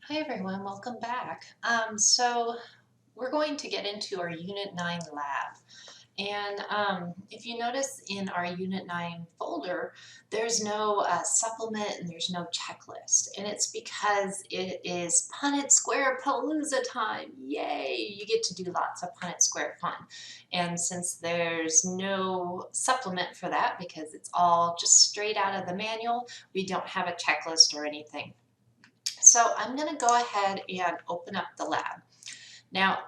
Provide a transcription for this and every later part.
Hi everyone, welcome back. So we're going to get into our Unit 9 lab. And if you notice in our Unit 9 folder, there's no supplement and there's no checklist. And it's because it is Punnett Square Palooza time. Yay! You get to do lots of Punnett Square fun. And since there's no supplement for that, because it's all just straight out of the manual, we don't have a checklist or anything. So I'm going to go ahead and open up the lab. Now,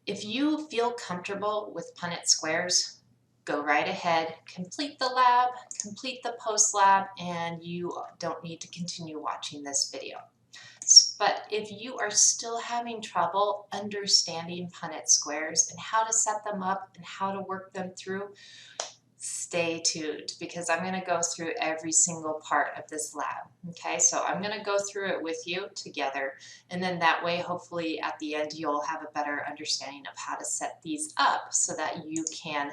if you feel comfortable with Punnett squares, go right ahead, complete the lab, complete the post lab, and you don't need to continue watching this video. But if you are still having trouble understanding Punnett squares and how to set them up and how to work them through, stay tuned because I'm going to go through every single part of this lab. Okay, so I'm going to go through it with you together, and then that way hopefully at the end you'll have a better understanding of how to set these up so that you can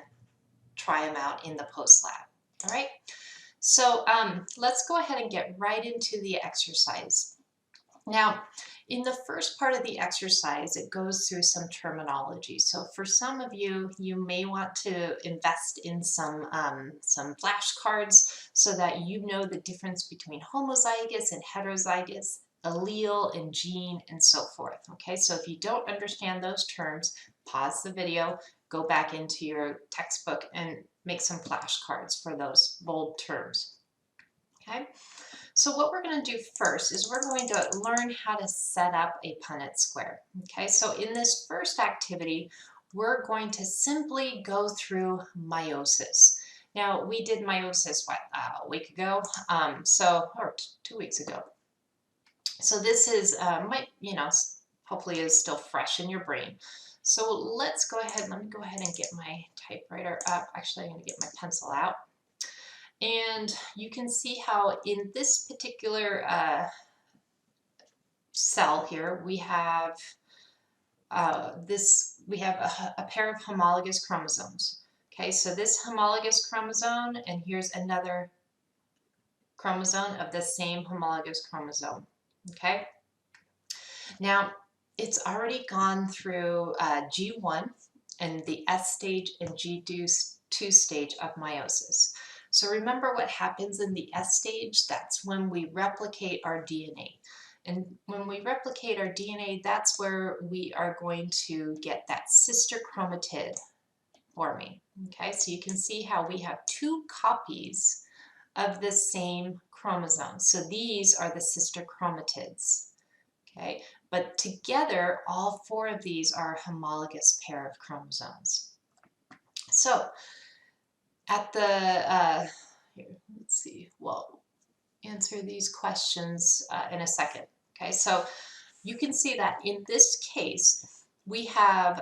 try them out in the post lab. All right, so let's go ahead and get right into the exercise. Now, in the first part of the exercise, it goes through some terminology. So for some of you, you may want to invest in some flashcards so that you know the difference between homozygous and heterozygous, allele and gene, and so forth. Okay, so if you don't understand those terms, pause the video, go back into your textbook and make some flashcards for those bold terms. Okay. So what we're going to do first is we're going to learn how to set up a Punnett square. Okay, so in this first activity, we're going to simply go through meiosis. Now, we did meiosis, what, a week ago? Or 2 weeks ago. So this is, hopefully is still fresh in your brain. So let's go ahead, let me go ahead and get my typewriter up. Actually, I'm going to get my pencil out. And you can see how in this particular cell here, we have a pair of homologous chromosomes. Okay, so this homologous chromosome, and here's another chromosome of the same homologous chromosome. Okay, now it's already gone through G1 and the S stage and G2 stage of meiosis. So remember what happens in the S stage? That's when we replicate our DNA. And when we replicate our DNA, that's where we are going to get that sister chromatid forming. Okay, so you can see how we have two copies of the same chromosome. So these are the sister chromatids. Okay, but together, all four of these are a homologous pair of chromosomes. So at the, here, let's see, well, answer these questions in a second. Okay, so you can see that in this case, we have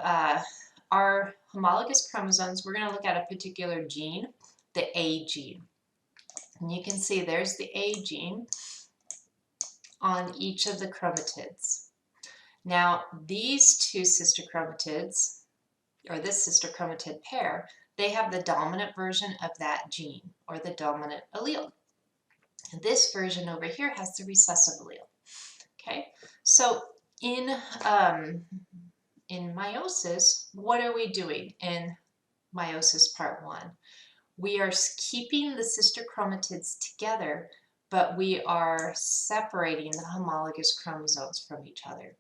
our homologous chromosomes. We're going to look at a particular gene, the A gene. And you can see there's the A gene on each of the chromatids. Now, these two sister chromatids, or this sister chromatid pair, they have the dominant version of that gene, or the dominant allele. And this version over here has the recessive allele. Okay, so in meiosis, what are we doing in meiosis part 1? We are keeping the sister chromatids together, but we are separating the homologous chromosomes from each other.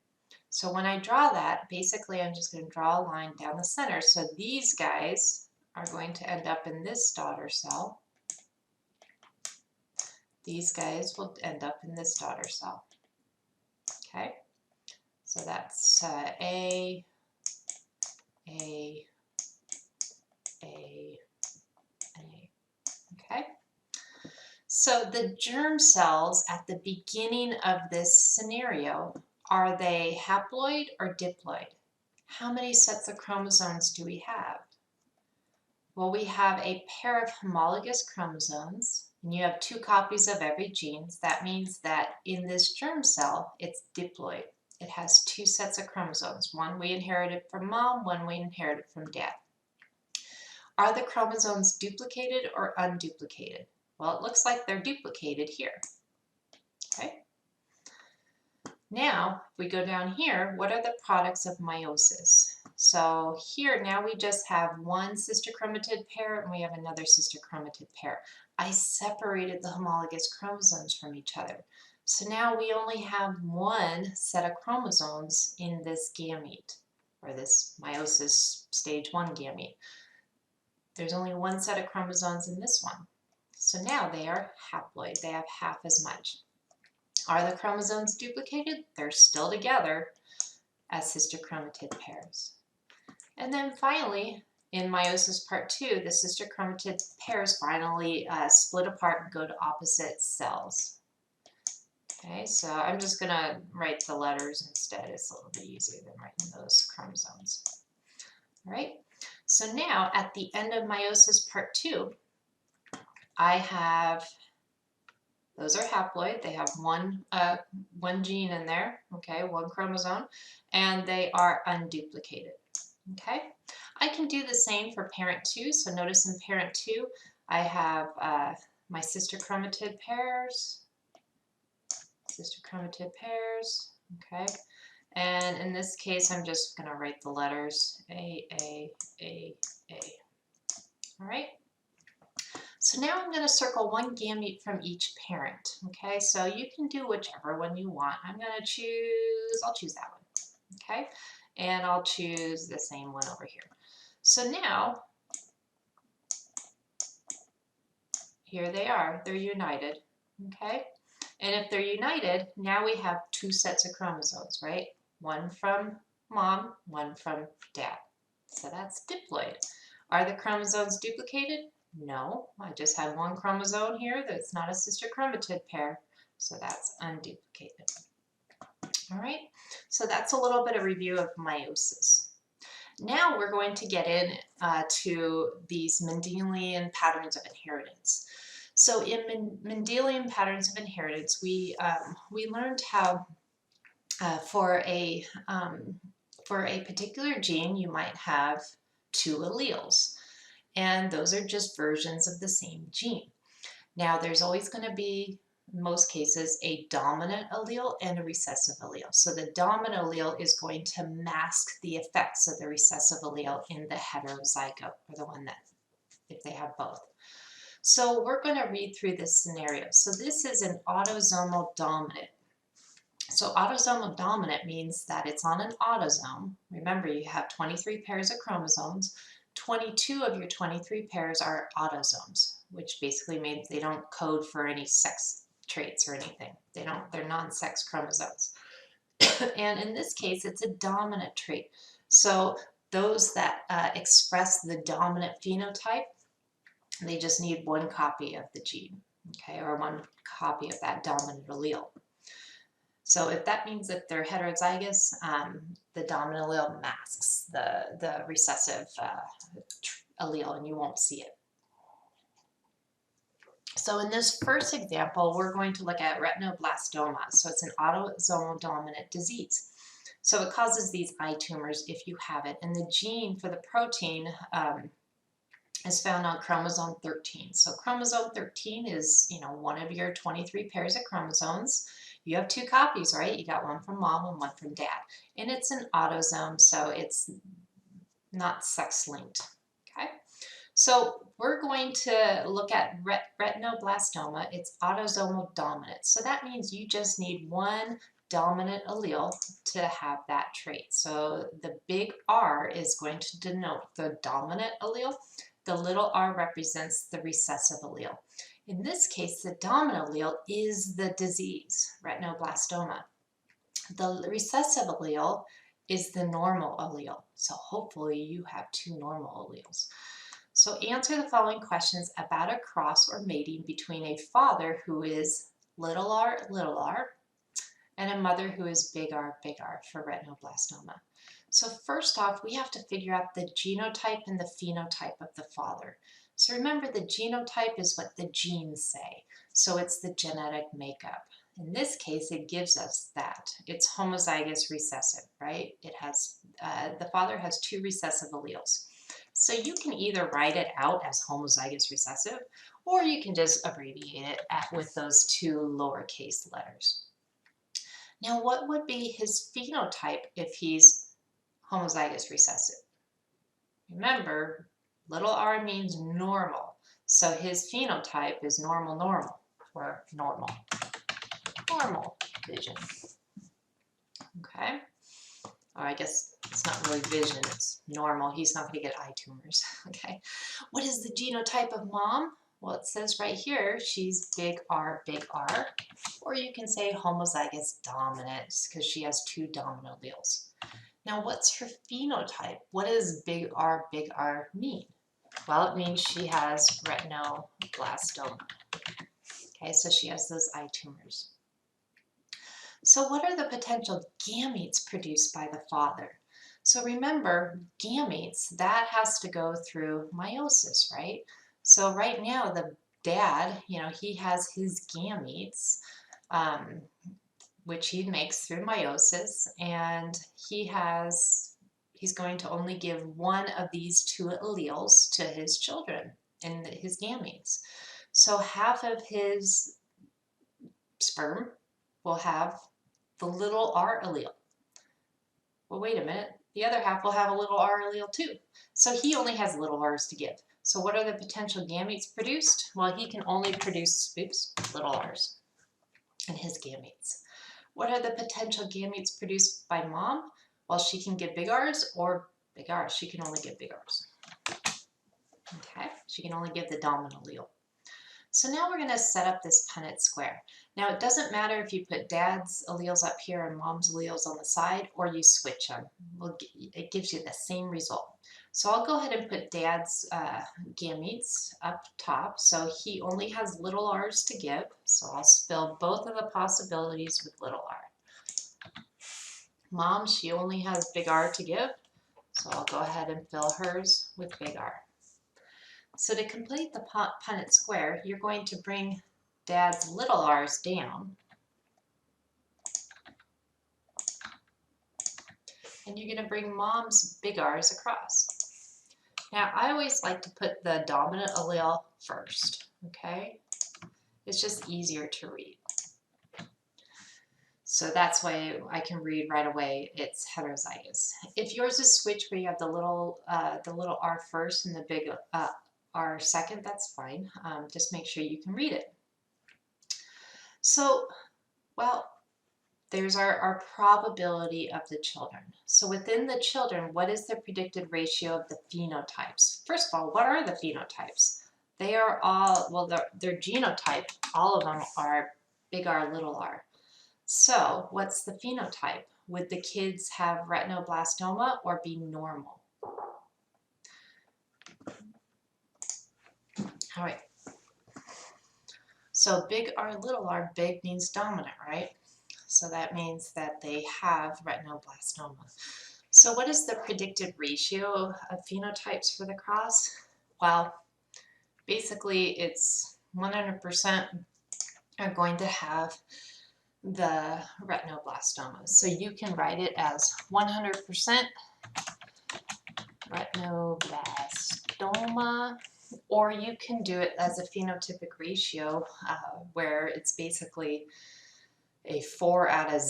So when I draw that, basically I'm just going to draw a line down the center. So these guys are going to end up in this daughter cell. These guys will end up in this daughter cell. Okay, so that's A, A, A, A. Okay, so the germ cells at the beginning of this scenario, are they haploid or diploid? How many sets of chromosomes do we have? Well, we have a pair of homologous chromosomes, and you have two copies of every gene. That means that in this germ cell, it's diploid. It has two sets of chromosomes. One we inherited from mom, one we inherited from dad. Are the chromosomes duplicated or unduplicated? Well, it looks like they're duplicated here. Okay. Now, if we go down here, what are the products of meiosis? So here now we just have one sister chromatid pair and we have another sister chromatid pair. I separated the homologous chromosomes from each other. So now we only have one set of chromosomes in this gamete, or this meiosis stage 1 gamete. There's only one set of chromosomes in this one. So now they are haploid. They have half as much. Are the chromosomes duplicated? They're still together as sister chromatid pairs. And then finally, in meiosis part 2, the sister chromatid pairs finally split apart and go to opposite cells. Okay, so I'm just going to write the letters instead. It's a little bit easier than writing those chromosomes. All right, so now at the end of meiosis part 2, I have, those are haploid. They have one gene in there, okay, one chromosome, and they are unduplicated, okay? I can do the same for parent 2. So notice in parent 2, I have my sister chromatid pairs, okay? And in this case, I'm just going to write the letters A. All right? So now I'm going to circle one gamete from each parent, okay? So you can do whichever one you want. I'm going to choose, I'll choose that one, okay? And I'll choose the same one over here. So now, here they are, they're united, okay? And if they're united, now we have two sets of chromosomes, right? One from mom, one from dad. So that's diploid. Are the chromosomes duplicated? No, I just have one chromosome here that's not a sister chromatid pair, so that's unduplicated. All right, so that's a little bit of review of meiosis. Now we're going to get in to these Mendelian patterns of inheritance. So in Mendelian patterns of inheritance, we learned how for a particular gene, you might have two alleles, and those are just versions of the same gene. Now, there's always going to be, in most cases, a dominant allele and a recessive allele. So the dominant allele is going to mask the effects of the recessive allele in the heterozygote, or the one that, if they have both. So we're going to read through this scenario. So this is an autosomal dominant. So autosomal dominant means that it's on an autosome. Remember, you have 23 pairs of chromosomes. 22 of your 23 pairs are autosomes, which basically means they don't code for any sex traits or anything. They're non-sex chromosomes. And in this case, it's a dominant trait. So those that express the dominant phenotype, they just need one copy of the gene, okay, or one copy of that dominant allele. So if that means that they're heterozygous, the dominant allele masks the recessive allele and you won't see it. So in this first example, we're going to look at retinoblastoma. So it's an autosomal dominant disease. So it causes these eye tumors if you have it. And the gene for the protein is found on chromosome 13. So chromosome 13 is, one of your 23 pairs of chromosomes. You have two copies, right? You got one from mom and one from dad. And it's an autosome, so it's not sex-linked, okay? So we're going to look at retinoblastoma. It's autosomal dominant. So that means you just need one dominant allele to have that trait. So the big R is going to denote the dominant allele. The little r represents the recessive allele. In this case, the dominant allele is the disease, retinoblastoma. The recessive allele is the normal allele. So hopefully you have two normal alleles. So answer the following questions about a cross or mating between a father who is little r, and a mother who is big R for retinoblastoma. So first off, we have to figure out the genotype and the phenotype of the father. So remember, the genotype is what the genes say. So it's the genetic makeup. In this case, it gives us that. It's homozygous recessive, right? It has, the father has two recessive alleles. So you can either write it out as homozygous recessive, or you can just abbreviate it with those two lowercase letters. Now, what would be his phenotype if he's homozygous recessive? Remember, little r means normal. So his phenotype is normal, normal, or normal, normal vision. Okay. Or I guess it's not really vision, it's normal. He's not going to get eye tumors. Okay. What is the genotype of mom? Well, it says right here, she's big R, or you can say homozygous dominant because she has two dominant alleles. Now, what's her phenotype? What does big R mean? Well, it means she has retinoblastoma. Okay, so she has those eye tumors. So what are the potential gametes produced by the father? So remember, gametes, that has to go through meiosis, right? So right now, the dad, he has his gametes, which he makes through meiosis, and he's going to only give one of these two alleles to his children in his gametes. So half of his sperm will have the little R allele. Well, wait a minute. The other half will have a little R allele too. So he only has little R's to give. So what are the potential gametes produced? Well, he can only produce, little R's in his gametes. What are the potential gametes produced by mom? Well, she can give big R's or big R's. She can only give big R's. Okay, she can only give the dominant allele. So now we're going to set up this Punnett square. Now it doesn't matter if you put dad's alleles up here and mom's alleles on the side, or you switch them. It gives you the same result. So I'll go ahead and put dad's gametes up top. So he only has little r's to give. So I'll fill both of the possibilities with little r. Mom, she only has big R to give. So I'll go ahead and fill hers with big R. So to complete the Punnett square, you're going to bring dad's little r's down, and you're going to bring mom's big R's across. Now, I always like to put the dominant allele first, okay? It's just easier to read. So that's why I can read right away it's heterozygous. If yours is switched where you have the little R first and the big R second, that's fine. Just make sure you can read it. So, well, there's our probability of the children. So within the children, what is the predicted ratio of the phenotypes? First of all, what are the phenotypes? They are all, well, their genotype, all of them are big R, little r. So what's the phenotype? Would the kids have retinoblastoma or be normal? All right. So big R, little r, big means dominant, right? So that means that they have retinoblastoma. So what is the predicted ratio of phenotypes for the cross? Well, basically it's 100% are going to have the retinoblastoma. So you can write it as 100% retinoblastoma, or you can do it as a phenotypic ratio where it's basically a 4 out of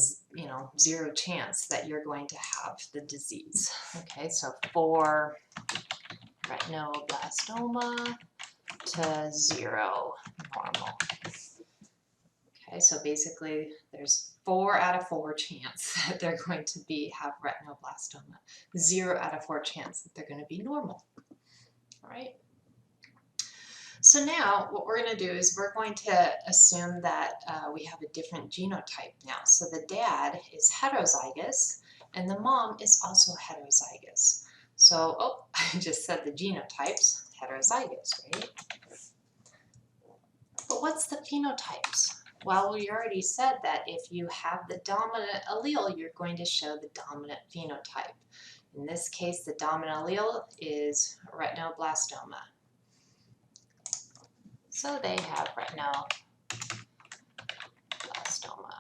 0 chance that you're going to have the disease. Okay, so 4 retinoblastoma to 0 normal. Okay, so basically there's 4 out of 4 chance that they're going to have retinoblastoma. 0 out of 4 chance that they're going to be normal. All right. So now what we're going to do is we're going to assume that we have a different genotype now. So the dad is heterozygous and the mom is also heterozygous. So, oh, I just said the genotypes, heterozygous, right? But what's the phenotypes? Well, we already said that if you have the dominant allele, you're going to show the dominant phenotype. In this case, the dominant allele is retinoblastoma. So they have retinoblastoma.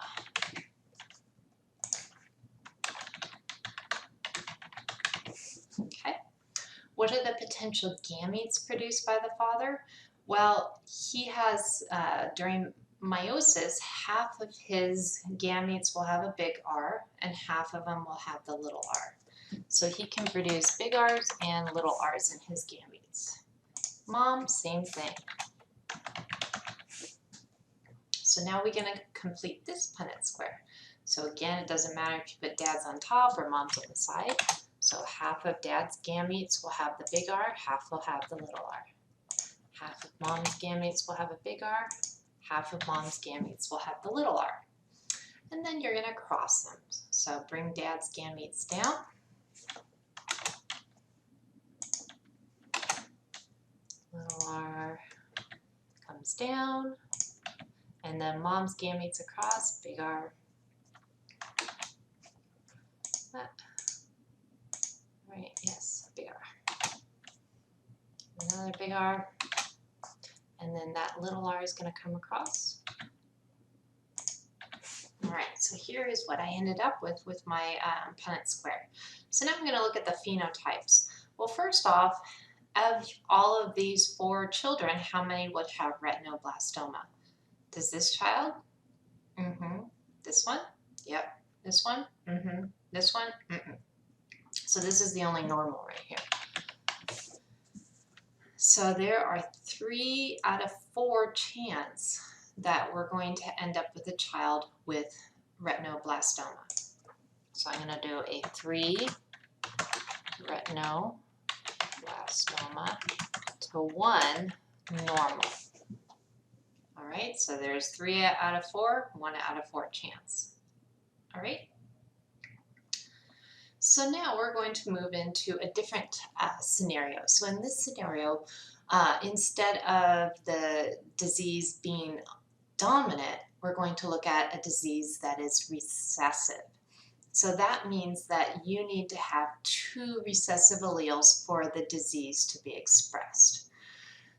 Okay. What are the potential gametes produced by the father? Well, he has, during meiosis, half of his gametes will have a big R and half of them will have the little r. So he can produce big R's and little r's in his gametes. Mom, same thing. So now we're going to complete this Punnett square. So again, it doesn't matter if you put dad's on top or mom's on the side. So half of dad's gametes will have the big R, half will have the little r. Half of mom's gametes will have a big R, half of mom's gametes will have the little r. And then you're going to cross them. So bring dad's gametes down. Little r comes down. And then mom's gametes across, big R. Right, yes, big R. Another big R. And then that little r is going to come across. All right, so here is what I ended up with my Punnett square. So now I'm going to look at the phenotypes. Well, first off, of all of these 4 children, how many would have retinoblastoma? Does this child? Mm-hmm. This one? Yep. This one? Mm-hmm. This one? Mm-mm. So this is the only normal right here. So there are 3 out of 4 chance that we're going to end up with a child with retinoblastoma. So I'm going to do a 3 retinoblastoma to 1 normal. All right, so there's 3 out of 4, 1 out of 4 chance. All right. So now we're going to move into a different scenario. So in this scenario, instead of the disease being dominant, we're going to look at a disease that is recessive. So that means that you need to have 2 recessive alleles for the disease to be expressed.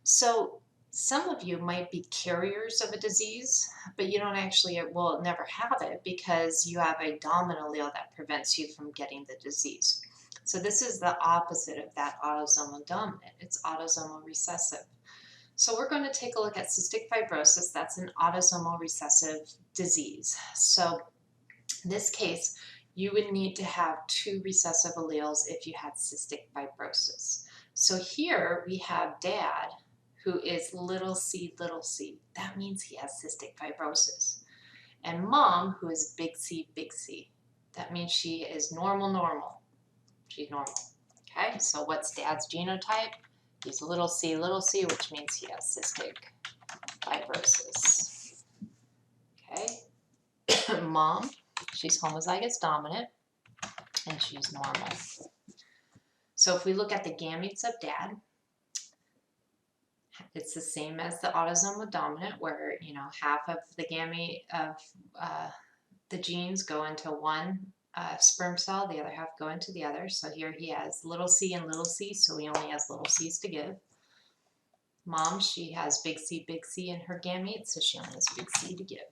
So some of you might be carriers of a disease, but you don't actually, will never have it because you have a dominant allele that prevents you from getting the disease. So this is the opposite of that autosomal dominant. It's autosomal recessive. So we're going to take a look at cystic fibrosis. That's an autosomal recessive disease. So in this case, you would need to have 2 recessive alleles if you had cystic fibrosis. So here we have dad, who is little c, little c. That means he has cystic fibrosis. And mom, who is big C, big C. That means she is normal, normal. She's normal. Okay, so what's dad's genotype? He's little c, which means he has cystic fibrosis. Okay, mom, she's homozygous dominant, and she's normal. So if we look at the gametes of dad, it's the same as the autosomal dominant, where half of the gamete of the genes go into one sperm cell, the other half go into the other. So here he has little c and little c, so he only has little c's to give. Mom, she has big C in her gametes, so she only has big C to give.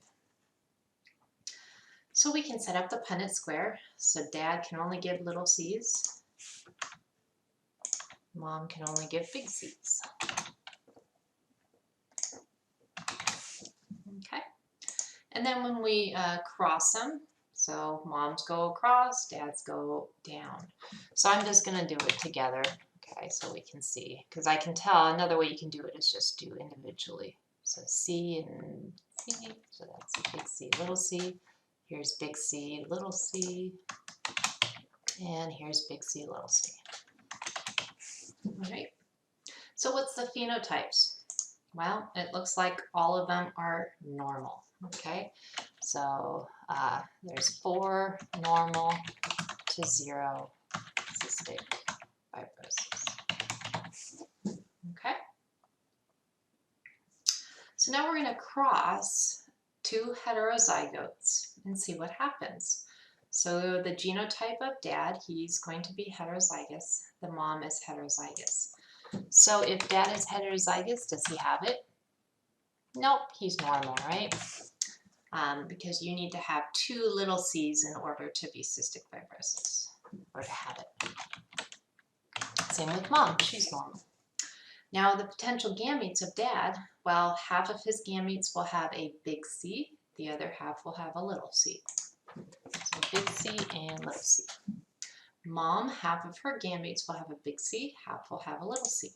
So we can set up the Punnett square. So dad can only give little c's. Mom can only give big C's. Okay, and then when we cross them, so moms go across, dads go down. So I'm just going to do it together, okay, so we can see, because I can tell another way you can do it is just do individually. So C and C, so that's big C, little c. Here's big C, little c, and here's big C, little c. All right, so what's the phenotypes? Well, it looks like all of them are normal, okay? So there's 4 normal to 0 cystic fibrosis, okay? So now we're going to cross 2 heterozygotes and see what happens. So the genotype of dad, he's going to be heterozygous. The mom is heterozygous. So if dad is heterozygous, does he have it? Nope, he's normal, right? Because you need to have 2 little c's in order to be cystic fibrosis, or to have it. Same with mom, she's normal. Now the potential gametes of dad, well, half of his gametes will have a big C, the other half will have a little c. So big C and little c. Mom, half of her gametes will have a big C, half will have a little c.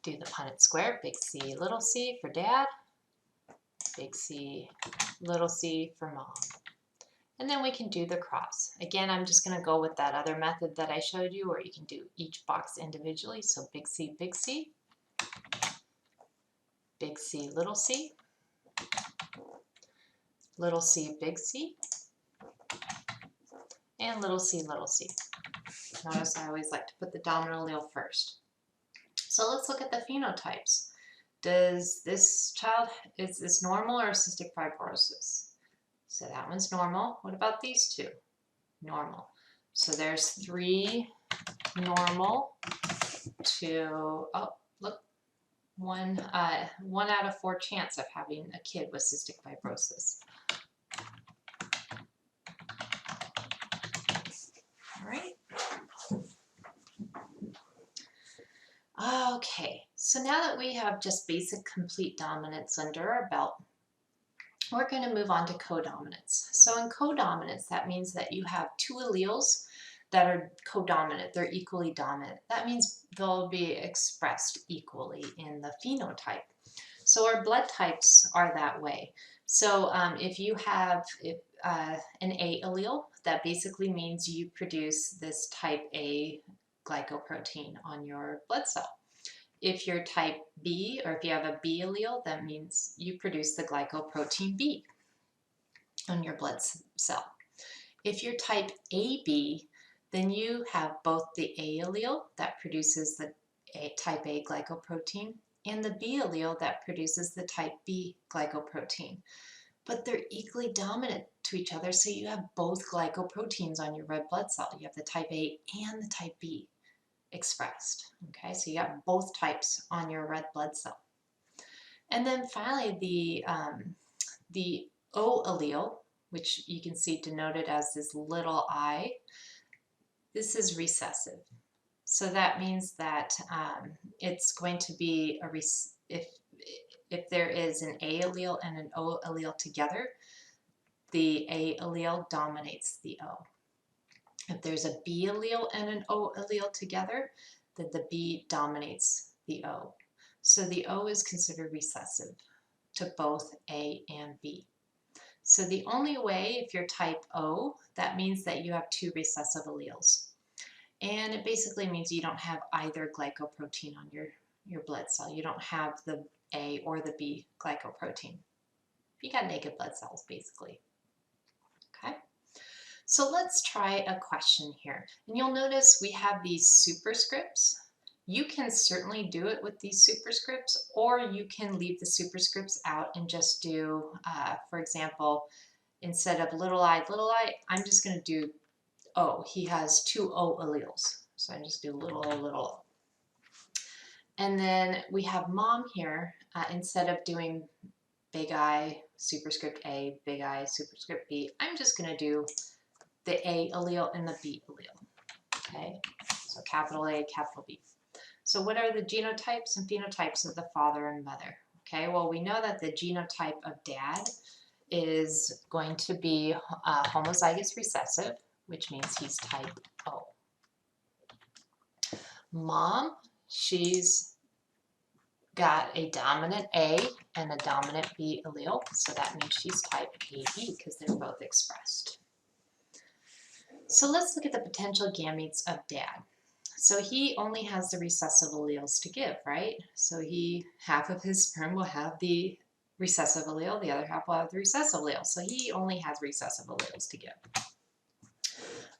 Do the Punnett square, big C, little c for dad, big C, little c for mom. And then we can do the cross. Again, I'm just going to go with that other method that I showed you, where you can do each box individually. So big C, big C, big C, little c, little c, big C, and little c, little c. Notice I always like to put the dominant allele first. So let's look at the phenotypes. Does this child, is this normal or cystic fibrosis? So that one's normal. What about these two? Normal. So there's 3 normal to, oh, look, one out of 4 chance of having a kid with cystic fibrosis. All right. Okay, so now that we have just basic complete dominance under our belt, we're going to move on to codominance. So in codominance, that means that you have 2 alleles that are codominant. They're equally dominant. That means they'll be expressed equally in the phenotype. So our blood types are that way. So if you have an A allele, that basically means you produce this type A glycoprotein on your blood cell. If you're type B, or if you have a B allele, that means you produce the glycoprotein B on your blood cell. If you're type AB, then you have both the A allele that produces the type A glycoprotein and the B allele that produces the type B glycoprotein. But they're equally dominant to each other, so you have both glycoproteins on your red blood cell. You have the type A and the type B expressed. Okay, so you have both types on your red blood cell. And then finally, the O allele, which you can see denoted as this little I, this is recessive. So that means that it's going to be if there is an A allele and an O allele together, the A allele dominates the O. If there's a B allele and an O allele together, then the B dominates the O. So the O is considered recessive to both A and B. So the only way, if you're type O, that means that you have 2 recessive alleles. And it basically means you don't have either glycoprotein on your blood cell. You don't have the A or the B glycoprotein. You got naked blood cells, basically. Okay. So let's try a question here. And you'll notice we have these superscripts. You can certainly do it with these superscripts, or you can leave the superscripts out and just do, for example, instead of little I, I'm just going to do O. He has 2 O alleles. So I just do little O, little O. And then we have mom here. Instead of doing big I, superscript A, big I, superscript B, I'm just going to do the A allele and the B allele. Okay, so capital A, capital B. So what are the genotypes and phenotypes of the father and mother? Okay, well, we know that the genotype of dad is going to be homozygous recessive, which means he's type O. Mom, she's got a dominant A and a dominant B allele, so that means she's type AB because they're both expressed. So let's look at the potential gametes of dad. So he only has the recessive alleles to give, right? So half of his sperm will have the recessive allele, the other half will have the recessive allele. So he only has recessive alleles to give.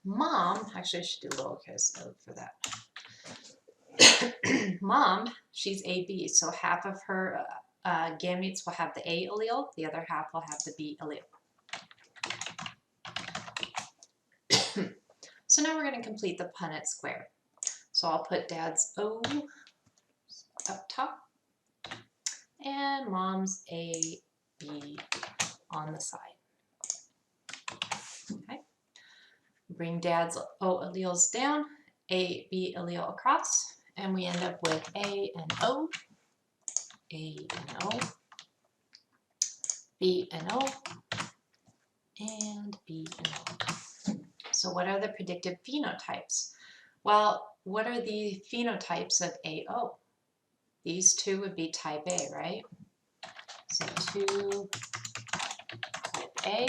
Mom, actually I should do lowercase o for that. Mom, she's AB, so half of her gametes will have the A allele, the other half will have the B allele. So now we're going to complete the Punnett square. So I'll put dad's O up top and mom's A, B on the side. Okay. bring dad's O alleles down, A, B allele across, and we end up with A and O, A and O, B and O, and B and O. So what are the predictive phenotypes? Well, what are the phenotypes of AO? These two would be type A, right? So 2 type A.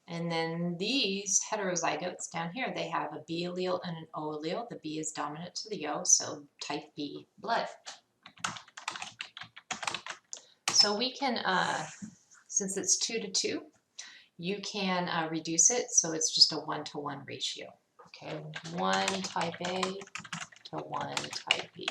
And then these heterozygotes down here, they have a B allele and an O allele. The B is dominant to the O, so type B blood. So we can, since it's 2 to 2, you can reduce it so it's just a 1-to-1 ratio. Okay, 1 type A to 1 type B.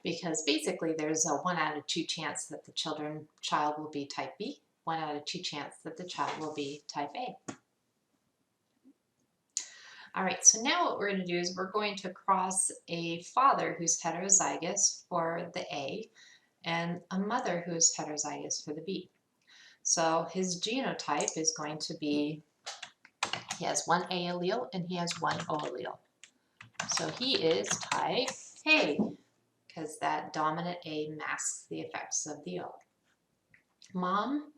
Because basically there's a 1 out of 2 chance that the child will be type B, 1 out of 2 chance that the child will be type A. All right, so now what we're going to do is we're going to cross a father who's heterozygous for the A and a mother who's heterozygous for the B. So his genotype is going to be, he has 1 A allele and he has 1 O allele. So he is type A, because that dominant A masks the effects of the O. Mom,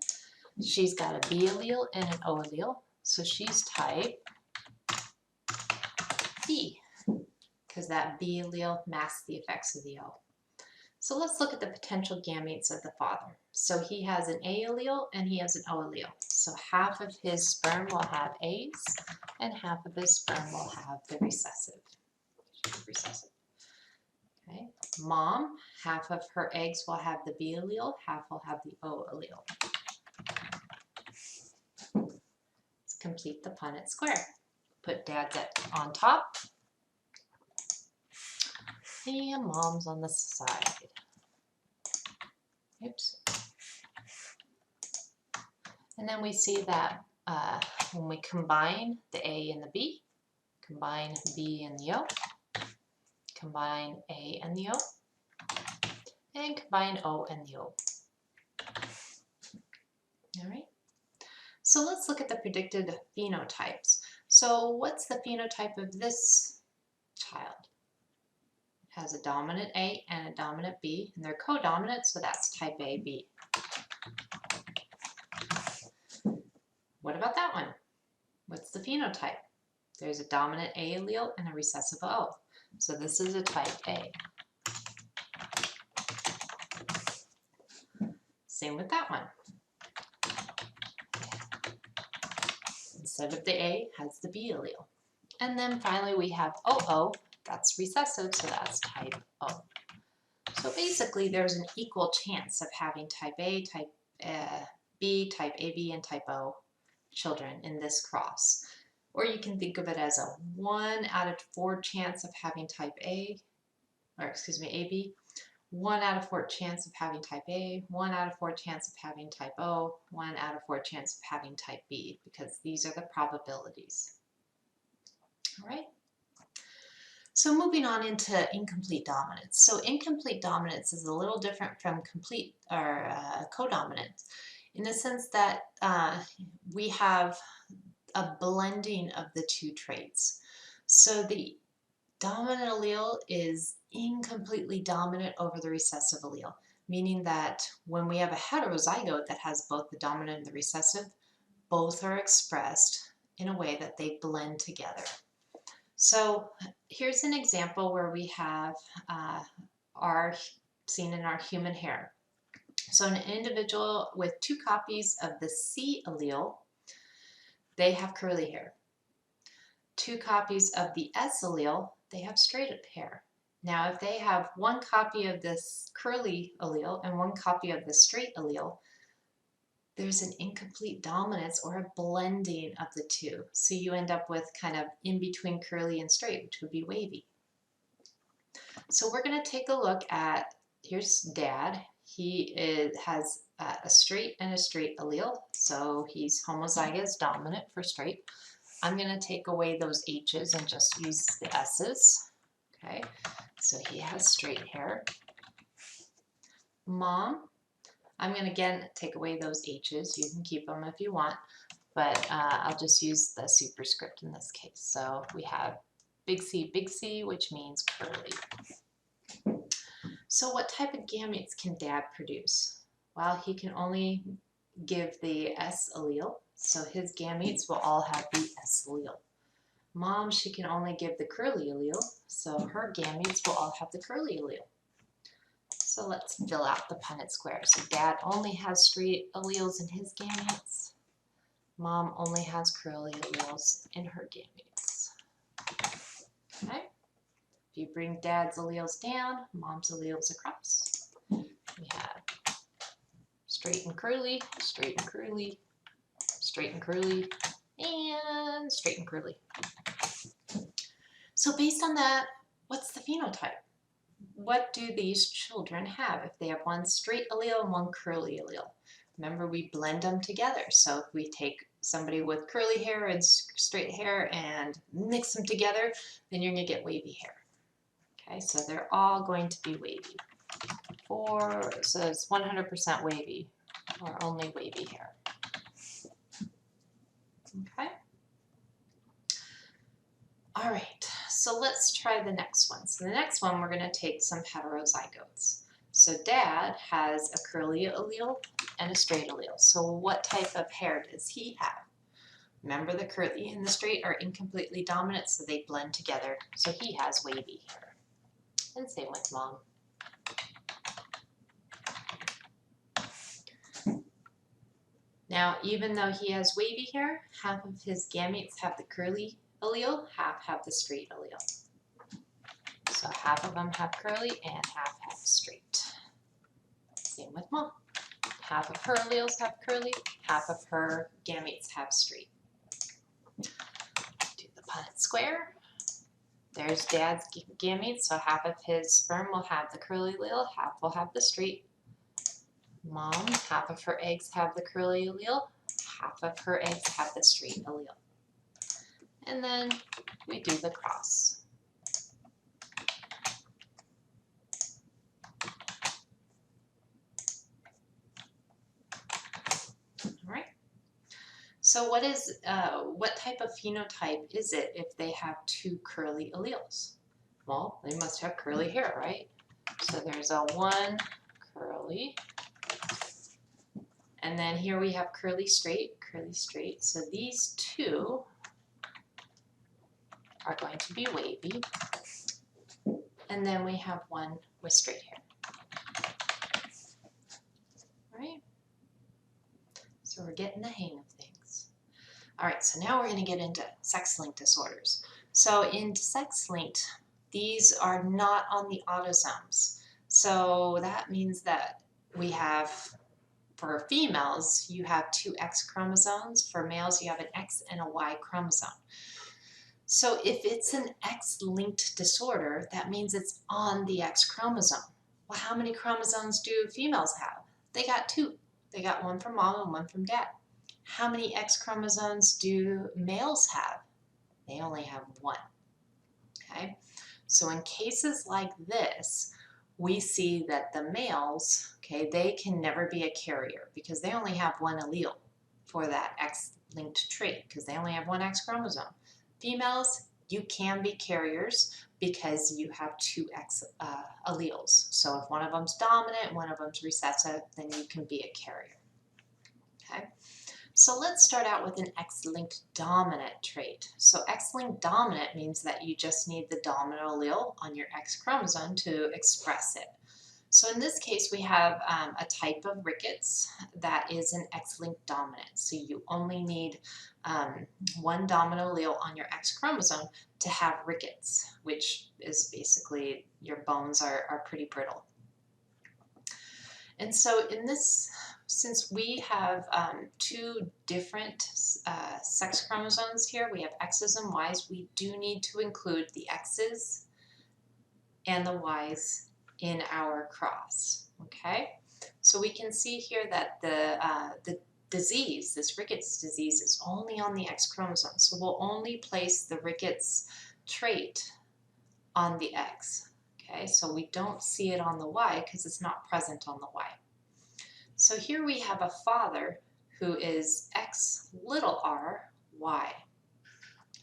she's got a B allele and an O allele, so she's type B, because that B allele masks the effects of the O. So let's look at the potential gametes of the father. So he has an A allele and he has an O allele. So half of his sperm will have A's and half of his sperm will have the recessive. Okay. Mom, half of her eggs will have the B allele, half will have the O allele. Let's complete the Punnett square. Put dad's on top and mom's on the side. Oops. And then we see that when we combine the A and the B, combine B and the O, combine A and the O, and combine O and the O. All right. So let's look at the predicted phenotypes. So what's the phenotype of this child? It has a dominant A and a dominant B, and they're co-dominant, so that's type AB. What about that one? What's the phenotype? There's a dominant A allele and a recessive O. So this is a type A. Same with that one. Instead of the A, has the B allele. And then finally we have OO, that's recessive, so that's type O. So basically there's an equal chance of having type A, type B, type AB, and type O children in this cross. Or you can think of it as a 1 out of 4 chance of having type A, or excuse me, AB, 1 out of 4 chance of having type A, 1 out of 4 chance of having type O, 1 out of 4 chance of having type B, because these are the probabilities. All right. So moving on into incomplete dominance. So incomplete dominance is a little different from complete or codominance in the sense that we have a blending of the two traits. So the dominant allele is incompletely dominant over the recessive allele, meaning that when we have a heterozygote that has both the dominant and the recessive, both are expressed in a way that they blend together. So here's an example where we have seen in our human hair. So an individual with 2 copies of the C allele, they have curly hair. 2 copies of the S allele, they have straight hair. Now if they have 1 copy of this curly allele and 1 copy of the straight allele, there's an incomplete dominance or a blending of the two. So you end up with kind of in between curly and straight, which would be wavy. So we're going to take a look at, here's dad. He has a straight and a straight allele, so he's homozygous dominant for straight. I'm going to take away those H's and just use the S's. Okay, so he has straight hair. Mom, I'm going to again take away those H's. You can keep them if you want. but I'll just use the superscript in this case. So we have big C, which means curly. So what type of gametes can Dad produce? Well, he can only give the S allele, so his gametes will all have the S allele. Mom, she can only give the curly allele, so her gametes will all have the curly allele. So let's fill out the Punnett square. So Dad only has straight alleles in his gametes. Mom only has curly alleles in her gametes. Okay. If you bring Dad's alleles down, Mom's alleles across, we have straight and curly, straight and curly, straight and curly, and straight and curly. So based on that, what's the phenotype? What do these children have if they have one straight allele and one curly allele? Remember, we blend them together. So if we take somebody with curly hair and straight hair and mix them together, then you're going to get wavy hair. Okay, so they're all going to be wavy. So it's 100% wavy, or only wavy hair. Okay. All right, so let's try the next one. So the next one, we're going to take some heterozygotes. So Dad has a curly allele and a straight allele. So what type of hair does he have? Remember, the curly and the straight are incompletely dominant, so they blend together. So he has wavy hair. And same with Mom. Now, even though he has wavy hair, half of his gametes have the curly allele, half have the straight allele. So half of them have curly and half have straight. Same with Mom. Half of her alleles have curly, half of her gametes have straight. Do the Punnett square. There's Dad's gametes, so half of his sperm will have the curly allele, half will have the straight. Mom, half of her eggs have the curly allele, half of her eggs have the straight allele. And then we do the cross. All right. So what type of phenotype is it if they have two curly alleles? Well, they must have curly hair, right? So there's a one curly, and then here we have curly straight. So these two are going to be wavy, and then we have one with straight hair. All right? So we're getting the hang of things. All right, so now we're going to get into sex-linked disorders. So in sex-linked, these are not on the autosomes. So that means that we have, for females, you have two X chromosomes. For males, you have an X and a Y chromosome. So if it's an X-linked disorder, that means it's on the X chromosome. Well, how many chromosomes do females have? They got two. They got one from Mom and one from Dad. How many X chromosomes do males have? They only have one. Okay, so in cases like this, we see that the males, okay, they can never be a carrier because they only have one allele for that X-linked trait because they only have one X chromosome. Females, you can be carriers because you have two X alleles. So if one of them's dominant, one of them's recessive, then you can be a carrier. Okay. So let's start out with an X-linked dominant trait. So X-linked dominant means that you just need the dominant allele on your X chromosome to express it. So in this case, we have a type of rickets that is an X-linked dominant. So you only need one dominant allele on your X chromosome to have rickets, which is basically your bones are pretty brittle. And so in this, since we have two different sex chromosomes here, we have X's and Y's, we do need to include the X's and the Y's in our cross, okay? So we can see here that the disease, this rickets disease, is only on the X chromosome. So we'll only place the rickets trait on the X. Okay, so we don't see it on the Y because it's not present on the Y. So here we have a father who is X little r Y.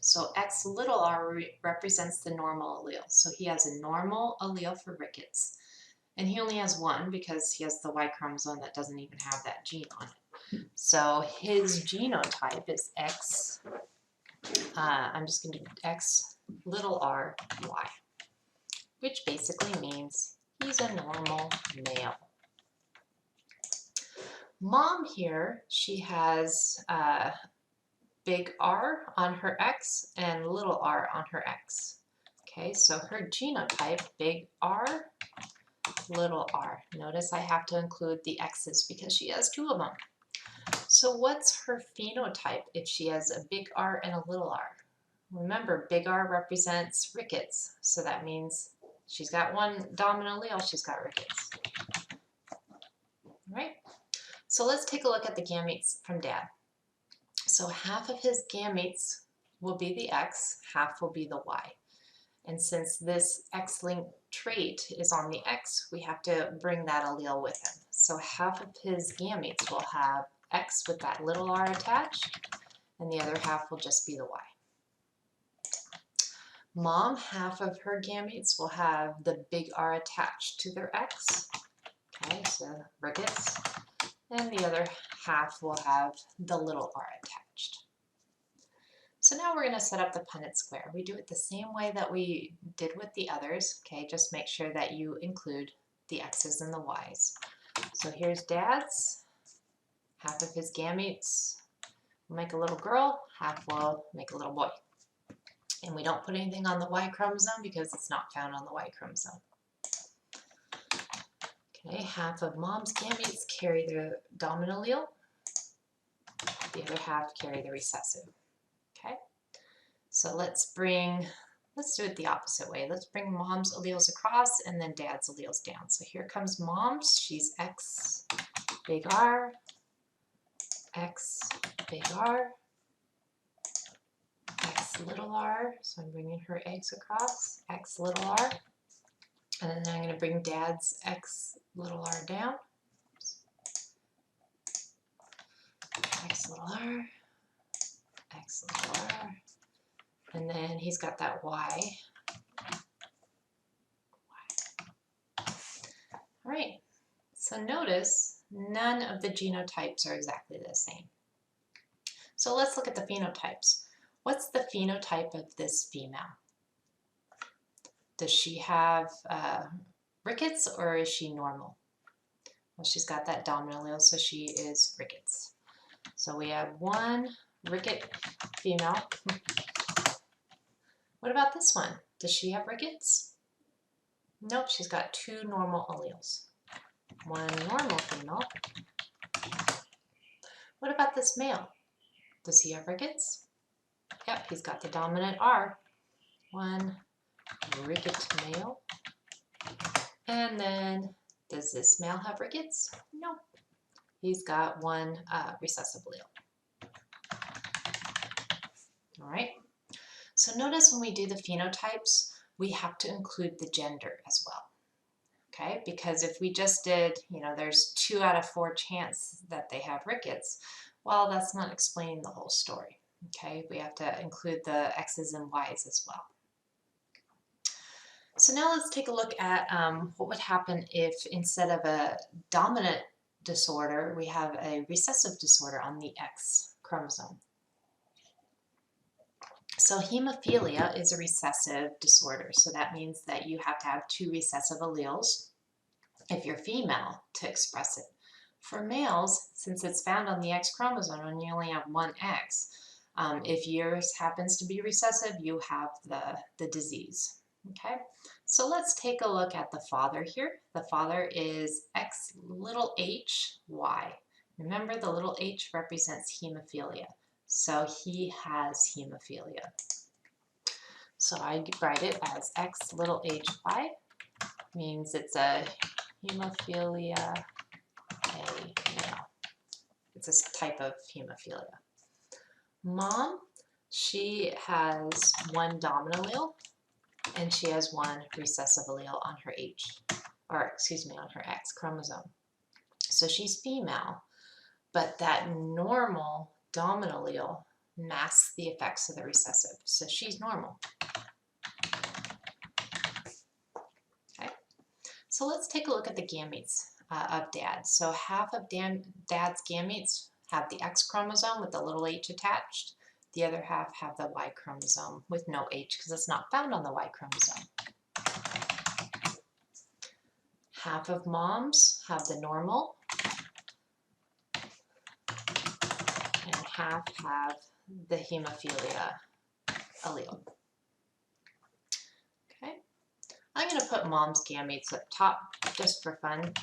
So X little r represents the normal allele. So he has a normal allele for rickets. And he only has one because he has the Y chromosome that doesn't even have that gene on it. So his genotype is X, I'm just going to do X little r Y, which basically means he's a normal male. Mom here, she has big R on her X and little r on her X. Okay, so her genotype, big R, little r. Notice I have to include the X's because she has two of them. So what's her phenotype if she has a big R and a little r? Remember, big R represents rickets, so that means she's got one dominant allele, she's got rickets. All right, so let's take a look at the gametes from Dad. So half of his gametes will be the X, half will be the Y. And since this X-linked trait is on the X, we have to bring that allele with him. So half of his gametes will have X with that little r attached, and the other half will just be the Y. Mom, half of her gametes will have the big R attached to their X, okay, so rickets, and the other half will have the little r attached. So now we're going to set up the Punnett square. We do it the same way that we did with the others, okay, just make sure that you include the X's and the Y's. So here's Dad's, half of his gametes will make a little girl, half will make a little boy. And we don't put anything on the Y chromosome because it's not found on the Y chromosome. Okay, half of Mom's gametes carry the dominant allele. The other half carry the recessive. Okay, so let's do it the opposite way. Let's bring Mom's alleles across and then Dad's alleles down. So here comes Mom's. She's X big R, X big R, X little r, so I'm bringing her eggs across, X little r, and then I'm going to bring Dad's X little r down, X little r, X little r, and then he's got that Y. All right, so notice none of the genotypes are exactly the same. So let's look at the phenotypes. What's the phenotype of this female? Does she have rickets or is she normal? Well, she's got that dominant allele, so she is rickets. So we have one ricket female. What about this one? Does she have rickets? Nope, she's got two normal alleles. One normal female. What about this male? Does he have rickets? Yep, he's got the dominant R. One ricket male. And then, does this male have rickets? No. He's got one recessive allele. All right. So notice when we do the phenotypes, we have to include the gender as well. Okay, because if we just did, there's 2 out of 4 chance that they have rickets, well, that's not explaining the whole story. Okay, we have to include the X's and Y's as well. So now let's take a look at what would happen if instead of a dominant disorder, we have a recessive disorder on the X chromosome. So hemophilia is a recessive disorder. So that means that you have to have 2 recessive alleles if you're female to express it. For males, since it's found on the X chromosome and you only have one X, if yours happens to be recessive, you have the disease. Okay, so let's take a look at the father here. The father is X little h Y. Remember, the little h represents hemophilia. So he has hemophilia. So I write it as X little h Y, means it's a hemophilia A male. It's a type of hemophilia. Mom, she has one dominant allele and she has one recessive allele on her on her X chromosome. So she's female, but that normal dominant allele masks the effects of the recessive. So she's normal. Okay, so let's take a look at the gametes of dad. So half of dad's gametes have the X chromosome with the little h attached. The other half have the Y chromosome with no H because it's not found on the Y chromosome. Half of moms have the normal, and half have the hemophilia allele. Okay, I'm going to put mom's gametes up top just for fun.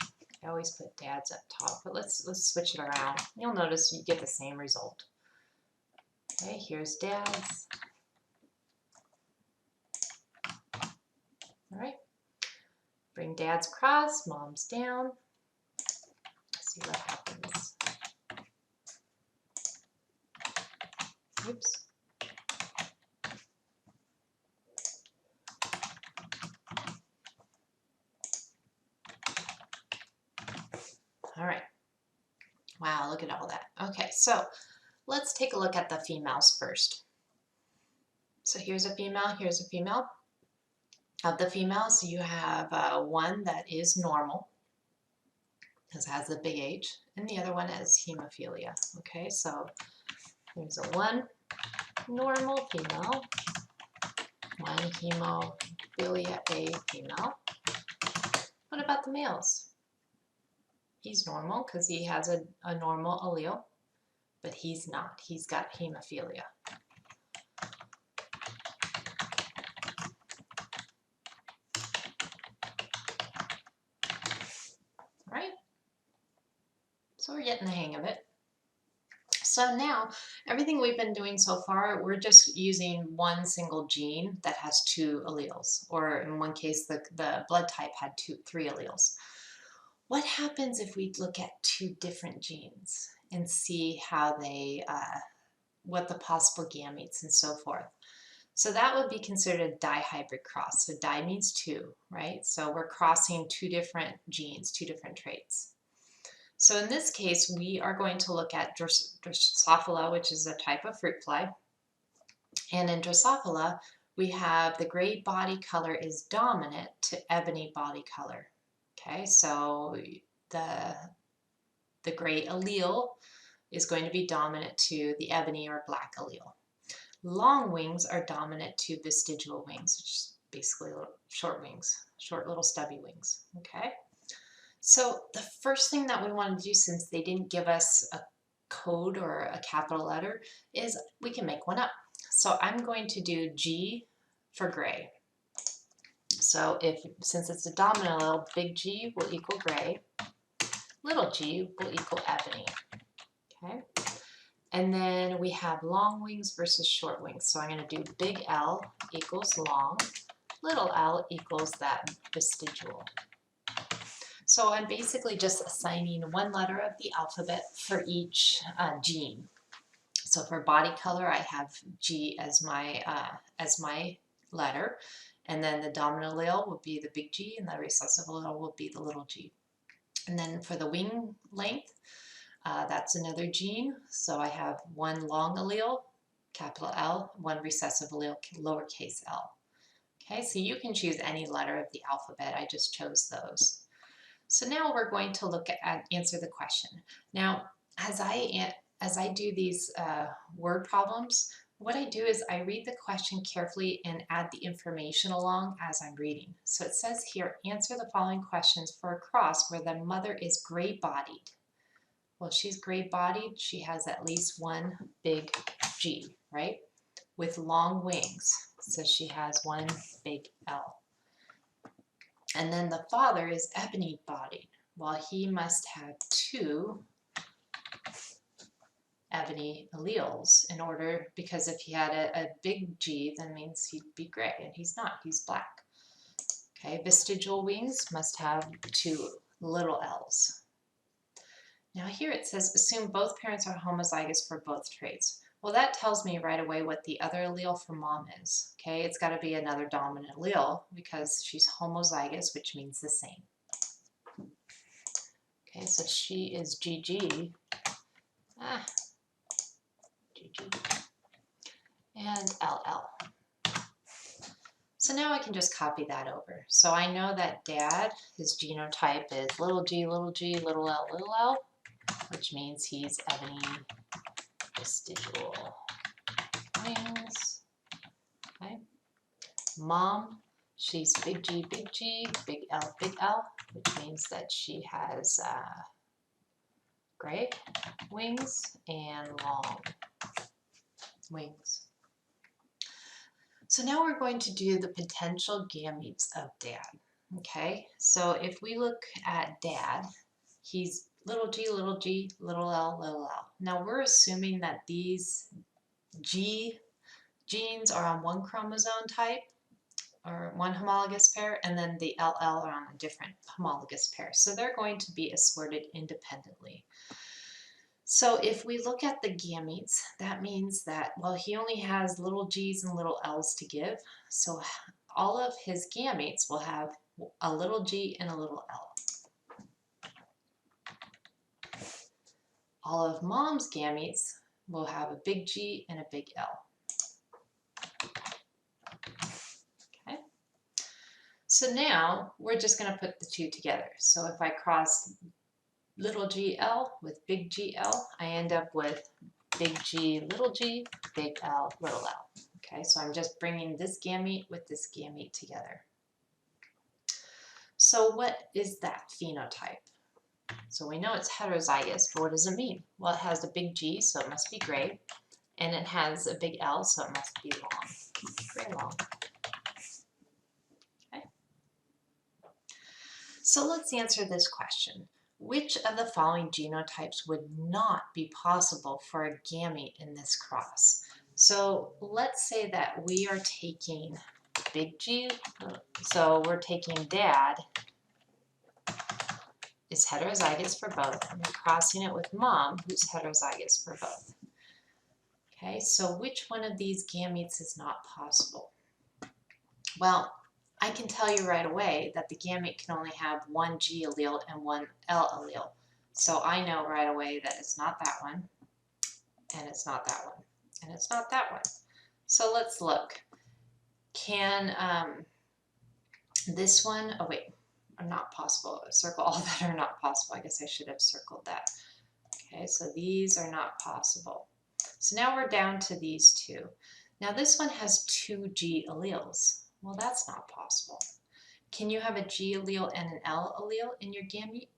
I always put dad's up top, but let's switch it around. You'll notice you get the same result. Okay, here's dad's. All right, bring dad's across, mom's down. Let's see what happens. Oops. All right. Wow, look at all that. Okay, so let's take a look at the females first. So here's a female, here's a female. Of the females, you have one that is normal, because it has the big H, and the other one is hemophilia. Okay, so there's a one normal female, one hemophilia A female. What about the males? He's normal because he has a normal allele, but he's not. He's got hemophilia. All right? So we're getting the hang of it. So now, everything we've been doing so far, we're just using one single gene that has two alleles, or in one case, the blood type had three alleles. What happens if we look at two different genes and see how they, what the possible gametes and so forth? So that would be considered a dihybrid cross. So di means two, right? So we're crossing two different genes, two different traits. So in this case, we are going to look at Drosophila, which is a type of fruit fly. And in Drosophila, we have the gray body color is dominant to ebony body color. Okay, so the gray allele is going to be dominant to the ebony or black allele. Long wings are dominant to vestigial wings, which is basically short wings, short little stubby wings. Okay, so the first thing that we want to do, since they didn't give us a code or a capital letter, is we can make one up. So I'm going to do G for gray. So since it's a dominant allele, big G will equal gray, little g will equal ebony. Okay, and then we have long wings versus short wings. So I'm going to do big L equals long, little l equals that vestigial. So I'm basically just assigning one letter of the alphabet for each gene. So for body color, I have G as my letter, and then the dominant allele will be the big G, and the recessive allele will be the little g. And then for the wing length, that's another gene. So I have one long allele, capital L, one recessive allele, lowercase l. Okay, so you can choose any letter of the alphabet. I just chose those. So now we're going to look at answer the question. Now, as I do these word problems, what I do is I read the question carefully and add the information along as I'm reading. So it says here, answer the following questions for a cross where the mother is gray-bodied. Well, she's gray-bodied. She has at least one big G, right? With long wings. So she has one big L. And then the father is ebony-bodied. Well, he must have two ebony alleles in order, because if he had a big G, then means he'd be gray, and he's not, he's black. Okay, vestigial wings must have two little L's. Now here it says, assume both parents are homozygous for both traits. Well, that tells me right away what the other allele for mom is. Okay, it's got to be another dominant allele because she's homozygous, which means the same. Okay, so she is GG Ah, GG. And LL. So now I can just copy that over. So I know that Dad, his genotype is little g, little l, which means he's ebony vestigial wings. Okay. Mom, she's big G, big L, which means that she has gray wings and long wings. So now we're going to do the potential gametes of Dad. Okay, so if we look at Dad, he's little g, little l. Now we're assuming that these G genes are on one chromosome type, or one homologous pair, and then the LL are on a different homologous pair. So they're going to be assorted independently. So if we look at the gametes, that means that, well, he only has little g's and little l's to give. So all of his gametes will have a little g and a little l. All of Mom's gametes will have a big G and a big L. Okay. So now we're just going to put the two together. So if I cross little GL with big GL, I end up with big G, big L, little L. Okay, so I'm just bringing this gamete with this gamete together. So what is that phenotype? So we know it's heterozygous, but what does it mean? Well, it has a big G, so it must be gray, and it has a big L, so it must be long, very long. Okay. So let's answer this question. Which of the following genotypes would not be possible for a gamete in this cross? So let's say that we are taking big G, so we're taking Dad is heterozygous for both, and we're crossing it with Mom, who's heterozygous for both. Okay, so which one of these gametes is not possible? Well, I can tell you right away that the gamete can only have one G allele and one L allele. So I know right away that it's not that one, and it's not that one, and it's not that one. So let's look. Can this one, oh wait, are not possible. Circle all that are not possible. I guess I should have circled that. Okay, so these are not possible. So now we're down to these two. Now this one has two G alleles. Well, that's not possible. Can you have a G allele and an L allele in your gamete?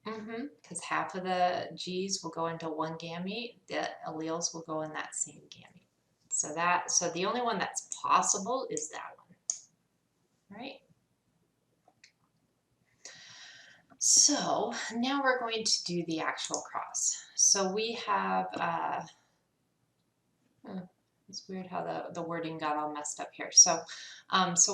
Because half of the G's will go into one gamete, the alleles will go in that same gamete. So the only one that's possible is that one, right? So now we're going to do the actual cross. So we have, it's weird how the wording got all messed up here. So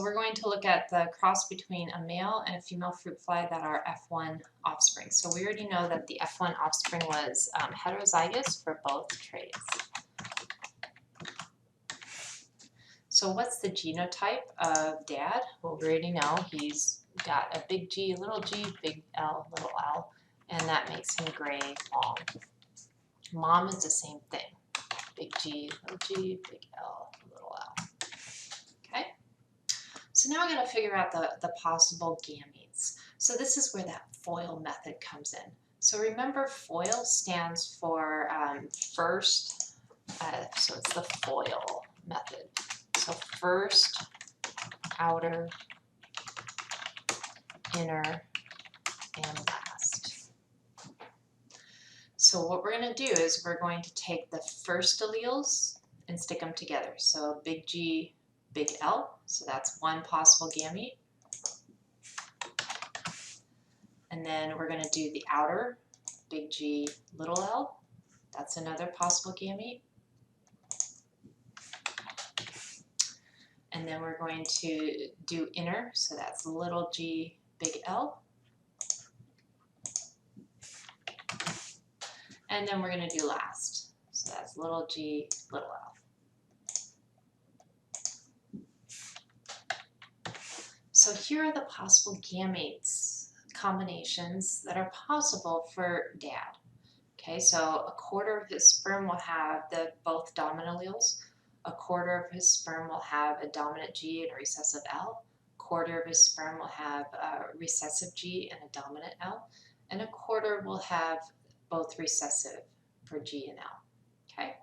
we're going to look at the cross between a male and a female fruit fly that are F1 offspring. So we already know that the F1 offspring was heterozygous for both traits. So what's the genotype of Dad? Well, we already know he's got a big G, big L, little l, and that makes him gray long. Mom is the same thing. Big G, big L, little l. Okay? So now I got to figure out the possible gametes. So this is where that FOIL method comes in. So remember, FOIL stands for first, so it's the FOIL method. So first, outer, inner, and last. So what we're going to do is we're going to take the first alleles and stick them together. So big G, big L, so that's one possible gamete. And then we're going to do the outer, big G, little l, that's another possible gamete. And then we're going to do inner, so that's little g, big L. And then we're going to do last, so that's little g, little l. So here are the possible gametes combinations that are possible for Dad. Okay, so a quarter of his sperm will have both dominant alleles. A quarter of his sperm will have a dominant G and a recessive L. A quarter of his sperm will have a recessive G and a dominant L. And a quarter will have both recessive for G and L. Okay.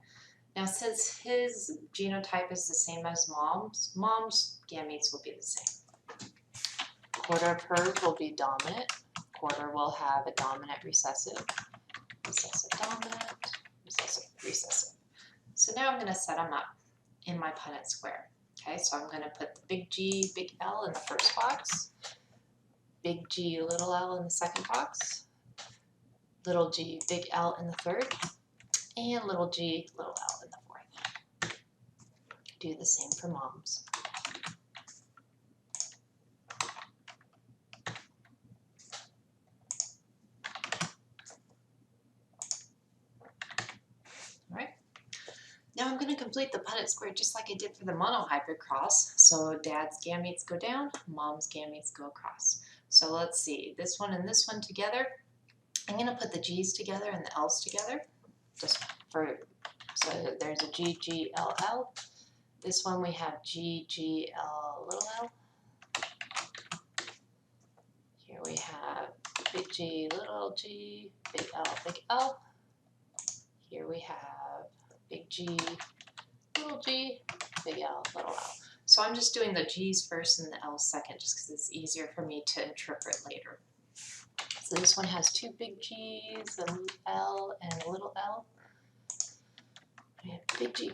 Now, since his genotype is the same as mom's gametes will be the same. A quarter of hers will be dominant. A quarter will have a dominant recessive. Recessive dominant, recessive recessive. So now I'm going to set them up in my Punnett square. Okay, so I'm going to put the big G, big L in the first box, big G, little l in the second box, little g, big L in the third, and little g, little l in the fourth. Do the same for mom's. Now I'm going to complete the Punnett square just like I did for the monohybrid cross. So dad's gametes go down, mom's gametes go across. So let's see, this one and this one together. I'm going to put the G's together and the L's together. So there's a G, G, L, L. This one we have G, G, L, little l. Here we have big G, little g, big L, big L. Here we have big G, big L, little l. So I'm just doing the G's first and the L's second just because it's easier for me to interpret later. So this one has two big G's, an L, and a little l. We have big G,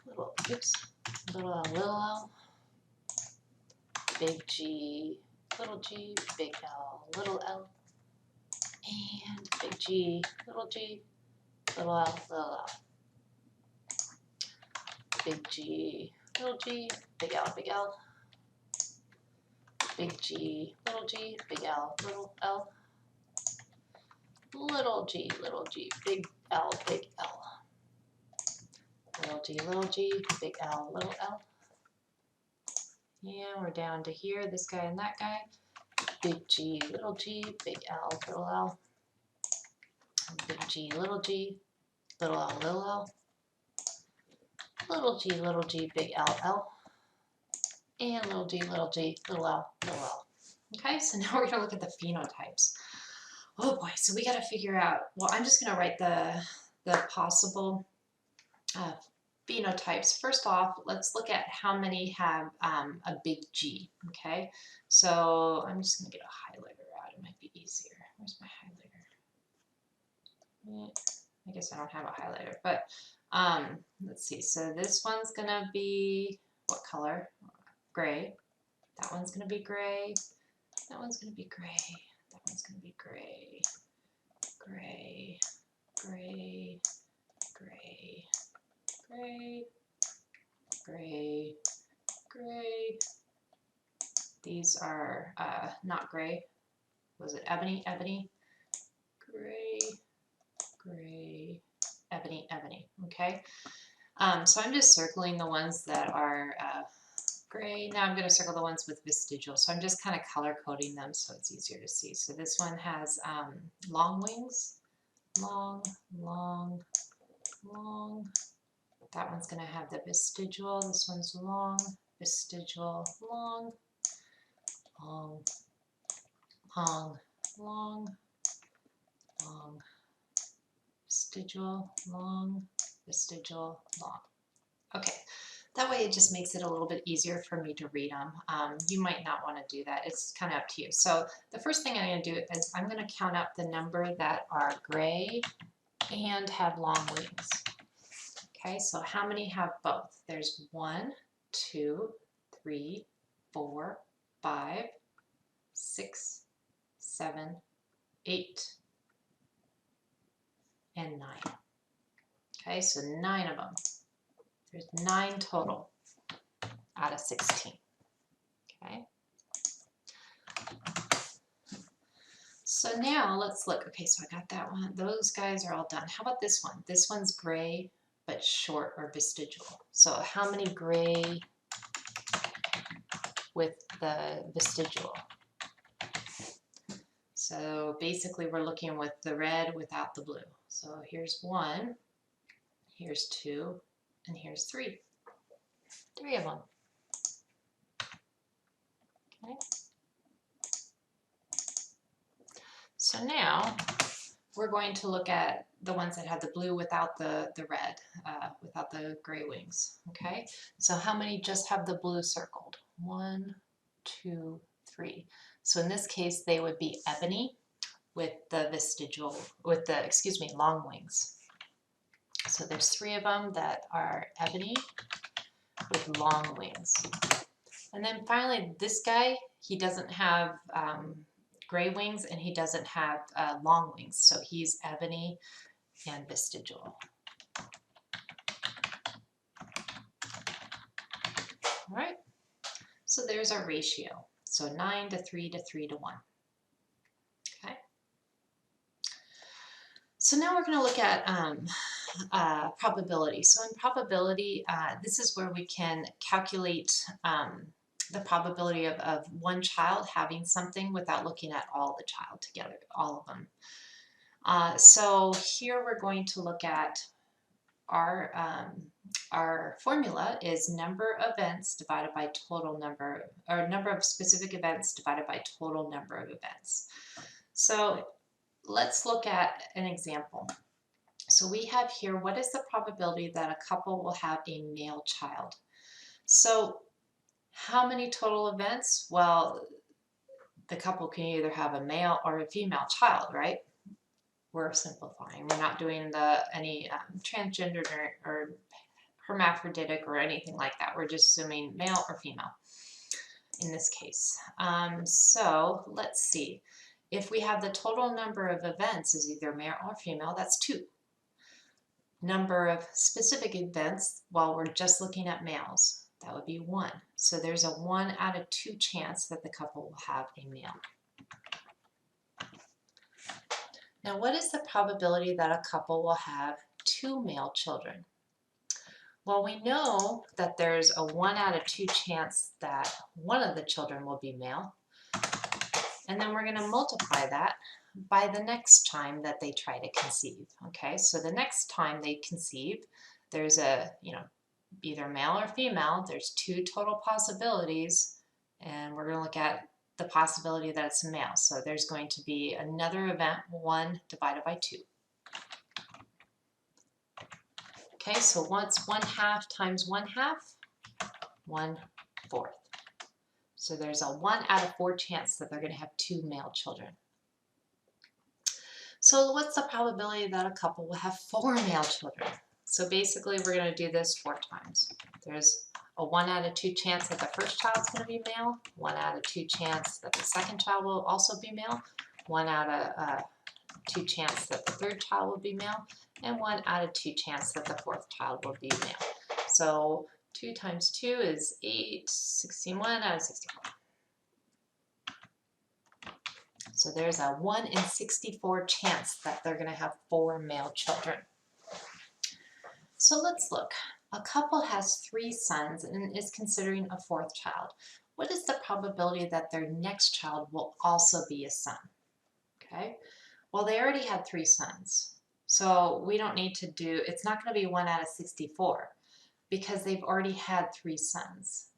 little l, little l. Big G, big L, little l. And big G, little l, little l. Big G, big L, big L. Big G, big L, little l. Little g, big L, big L. Little g, big L, little l. And we're down to here, this guy and that guy. Big G, big L, little l. Big G, little l, little l. Little g, big L, L. And little g, little l, little l. Okay, so now we're going to look at the phenotypes. Oh boy, so we got to figure out, well, I'm just going to write the possible phenotypes. First off, let's look at how many have a big G, okay? So I'm just going to get a highlighter out. It might be easier. Where's my highlighter? I guess I don't have a highlighter, but let's see. So this one's going to be, what color? Gray. That one's going to be gray. That one's going to be gray. That one's going to be gray. Gray. Gray. Gray. Gray, gray, gray. These are not gray. Was it ebony? Ebony. Gray, gray, ebony, ebony. Okay. So I'm just circling the ones that are gray. Now I'm going to circle the ones with vestigial. So I'm just kind of color coding them so it's easier to see. So this one has long wings. Long, long, long. That one's going to have the vestigial. This one's long, vestigial, long, long, long, long, long, vestigial, long, vestigial, long. Okay, that way it just makes it a little bit easier for me to read them. You might not want to do that. It's kind of up to you. So the first thing I'm going to do is I'm going to count up the number that are gray and have long wings. Okay, so how many have both? There's 1, 2, 3, 4, 5, 6, 7, 8, and 9. Okay, so 9 of them. There's 9 total out of 16. Okay. So now let's look. Okay, so I got that one. Those guys are all done. How about this one? This one's gray but short or vestigial. So how many gray with the vestigial? So basically we're looking with the red without the blue. So here's 1, here's 2, and here's 3. 3 of them. Okay. So now we're going to look at the ones that had the blue without the red, without the gray wings. Okay. So how many just have the blue circled? 1, 2, 3. So in this case, they would be ebony with the long wings. So there's 3 of them that are ebony with long wings. And then finally, this guy, he doesn't have gray wings and he doesn't have long wings. So he's ebony and vestigial. All right. So there's our ratio. So 9 to 3 to 3 to 1. Okay. So now we're going to look at probability. So in probability, this is where we can calculate the probability of one child having something without looking at all the child together, all of them. So here we're going to look at our formula is number of events divided by total number, or number of specific events divided by total number of events. So let's look at an example. So we have here, what is the probability that a couple will have a male child? So how many total events? Well, the couple can either have a male or a female child, right? We're simplifying. We're not doing any transgender or hermaphroditic or anything like that. We're just assuming male or female in this case. So let's see. If we have the total number of events is either male or female, that's 2. Number of specific events, well, we're just looking at males. That would be 1. So there's a 1 out of 2 chance that the couple will have a male. Now, what is the probability that a couple will have 2 male children? Well, we know that there's a 1 out of 2 chance that one of the children will be male. And then we're going to multiply that by the next time that they try to conceive. Okay, so the next time they conceive, there's either male or female. There's 2 total possibilities, and we're going to look at the possibility that it's a male. So there's going to be another event, 1 divided by 2. Okay, so once 1/2 times 1/2, 1/4. So there's a 1 out of 4 chance that they're going to have 2 male children. So what's the probability that a couple will have 4 male children? So basically we're going to do this 4 times. There's a 1 out of 2 chance that the first child's going to be male, 1 out of 2 chance that the second child will also be male, 1 out of 2 chance that the third child will be male, and 1 out of 2 chance that the 4th child will be male. So 2 times 2 is 8, 61 out of 64. So there's a 1 in 64 chance that they're going to have 4 male children. So let's look. A couple has 3 sons and is considering a 4th child. What is the probability that their next child will also be a son? Okay. Well, they already had 3 sons. So we don't need to do, it's not going to be 1 out of 64 because they've already had 3 sons.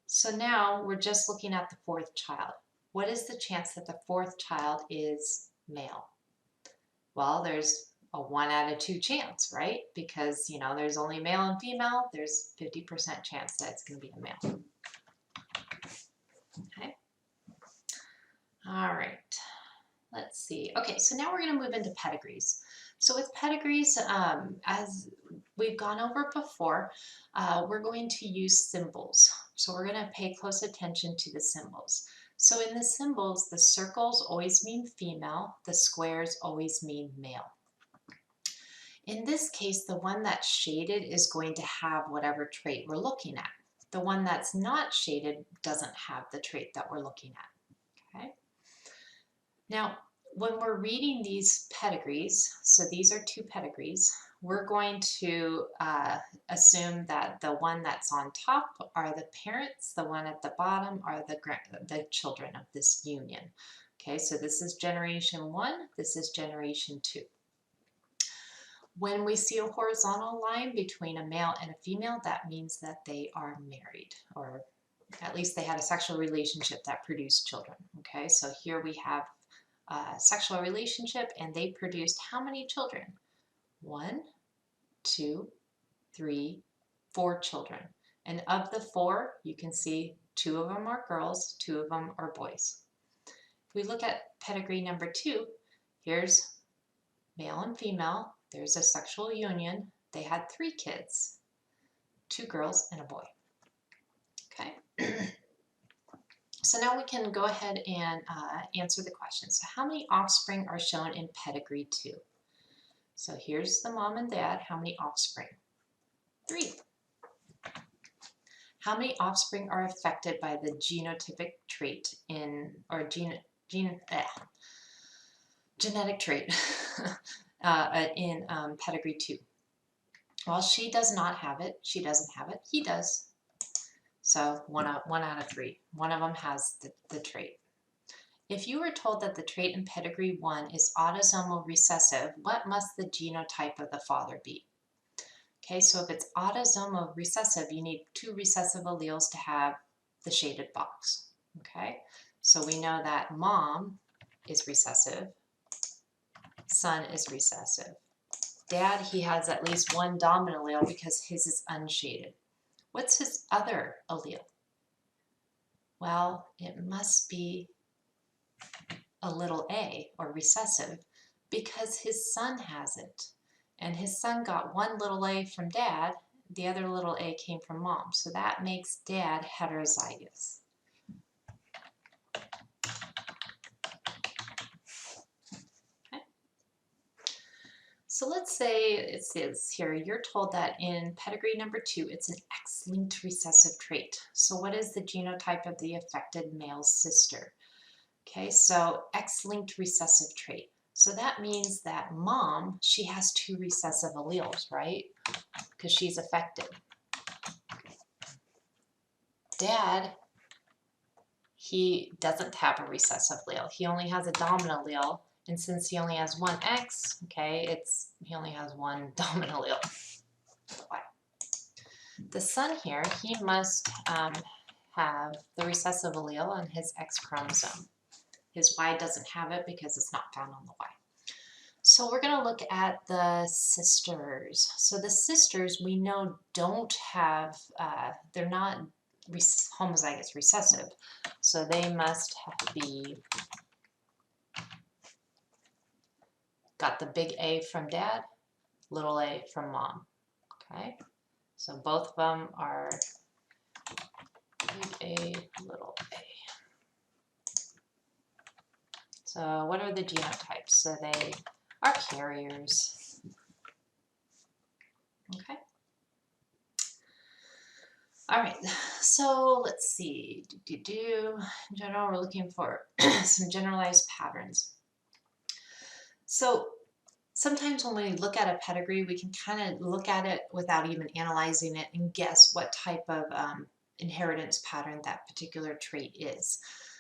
So now we're just looking at the 4th child. What is the chance that the 4th child is male? Well, there's a 1 out of 2 chance, right? Because, there's only male and female. There's 50% chance that it's going to be a male. Okay. All right. Let's see. Okay, so now we're going to move into pedigrees. So with pedigrees, as we've gone over before, we're going to use symbols. So we're going to pay close attention to the symbols. So in the symbols, the circles always mean female, the squares always mean male. In this case, the one that's shaded is going to have whatever trait we're looking at. The one that's not shaded doesn't have the trait that we're looking at. Okay. Now, when we're reading these pedigrees, so these are 2 pedigrees, we're going to assume that the one that's on top are the parents, the one at the bottom are the children of this union. Okay, so this is generation 1, this is generation 2. When we see a horizontal line between a male and a female, that means that they are married, or at least they had a sexual relationship that produced children. Okay, so here we have a sexual relationship and they produced how many children? 1, 2, 3, 4 children. And of the 4, you can see 2 of them are girls, 2 of them are boys. If we look at pedigree number 2, here's male and female. There's a sexual union. They had 3 kids, 2 girls and a boy. Okay. So now we can go ahead and answer the question. So how many offspring are shown in pedigree 2? So here's the mom and dad. How many offspring? 3. How many offspring are affected by the genotypic trait or genetic trait in pedigree 2? Well, she does not have it. She doesn't have it. He does. So one out of 3. One of them has the trait. If you were told that the trait in pedigree 1 is autosomal recessive, what must the genotype of the father be? Okay, so if it's autosomal recessive, you need 2 recessive alleles to have the shaded box. Okay, so we know that mom is recessive, son is recessive. Dad, he has at least 1 dominant allele because his is unshaded. What's his other allele? Well, it must be a little a, or recessive, because his son has it. And his son got 1 little a from dad, the other little a came from mom. So that makes dad heterozygous. Okay. So let's say it says here, you're told that in pedigree number 2, it's an X-linked recessive trait. So what is the genotype of the affected male's sister? Okay, so X-linked recessive trait. So that means that mom, she has 2 recessive alleles, right? Because she's affected. Dad, he doesn't have a recessive allele. He only has a dominant allele. And since he only has 1 X, okay, he only has 1 dominant allele. The son here, he must have the recessive allele on his X chromosome. His Y doesn't have it because it's not found on the Y. So we're going to look at the sisters. So the sisters we know don't have, they're not homozygous recessive. So they must be, got the big A from dad, little a from mom. Okay, so both of them are big A, little a. So what are the genotypes? So they are carriers. Okay. All right, so let's see. In general, we're looking for some generalized patterns. So sometimes when we look at a pedigree, we can kind of look at it without even analyzing it and guess what type of inheritance pattern that particular trait is.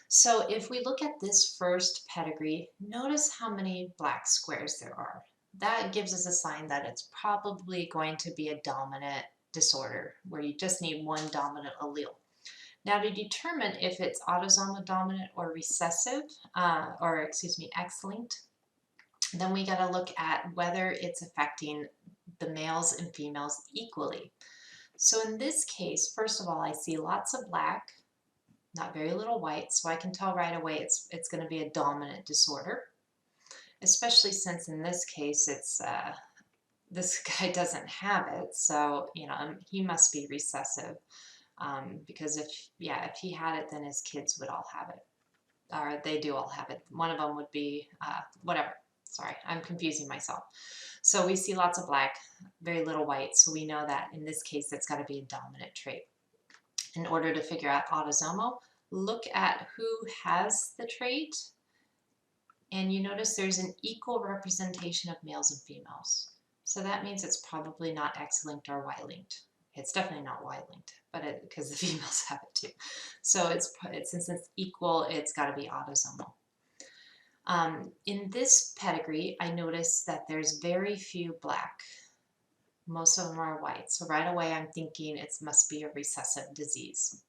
So if we look at this first pedigree, notice how many black squares there are. That gives us a sign that it's probably going to be a dominant disorder where you just need 1 dominant allele. Now to determine if it's autosomal dominant or recessive, X-linked, then we got to look at whether it's affecting the males and females equally. So in this case, first of all, I see lots of black, not very little white, so I can tell right away it's going to be a dominant disorder, especially since in this case it's this guy doesn't have it, so he must be recessive, because if he had it, then his kids would all have it, or they do all have it. One of them would be whatever. Sorry, I'm confusing myself. So we see lots of black, very little white, so we know that in this case it's got to be a dominant trait. In order to figure out autosomal, look at who has the trait, and you notice there's an equal representation of males and females. So that means it's probably not X-linked or Y-linked. It's definitely not Y-linked, but because the females have it too. So since it's equal, it's got to be autosomal. In this pedigree, I notice that there's very few black. Most of them are white. So right away, I'm thinking it must be a recessive disease.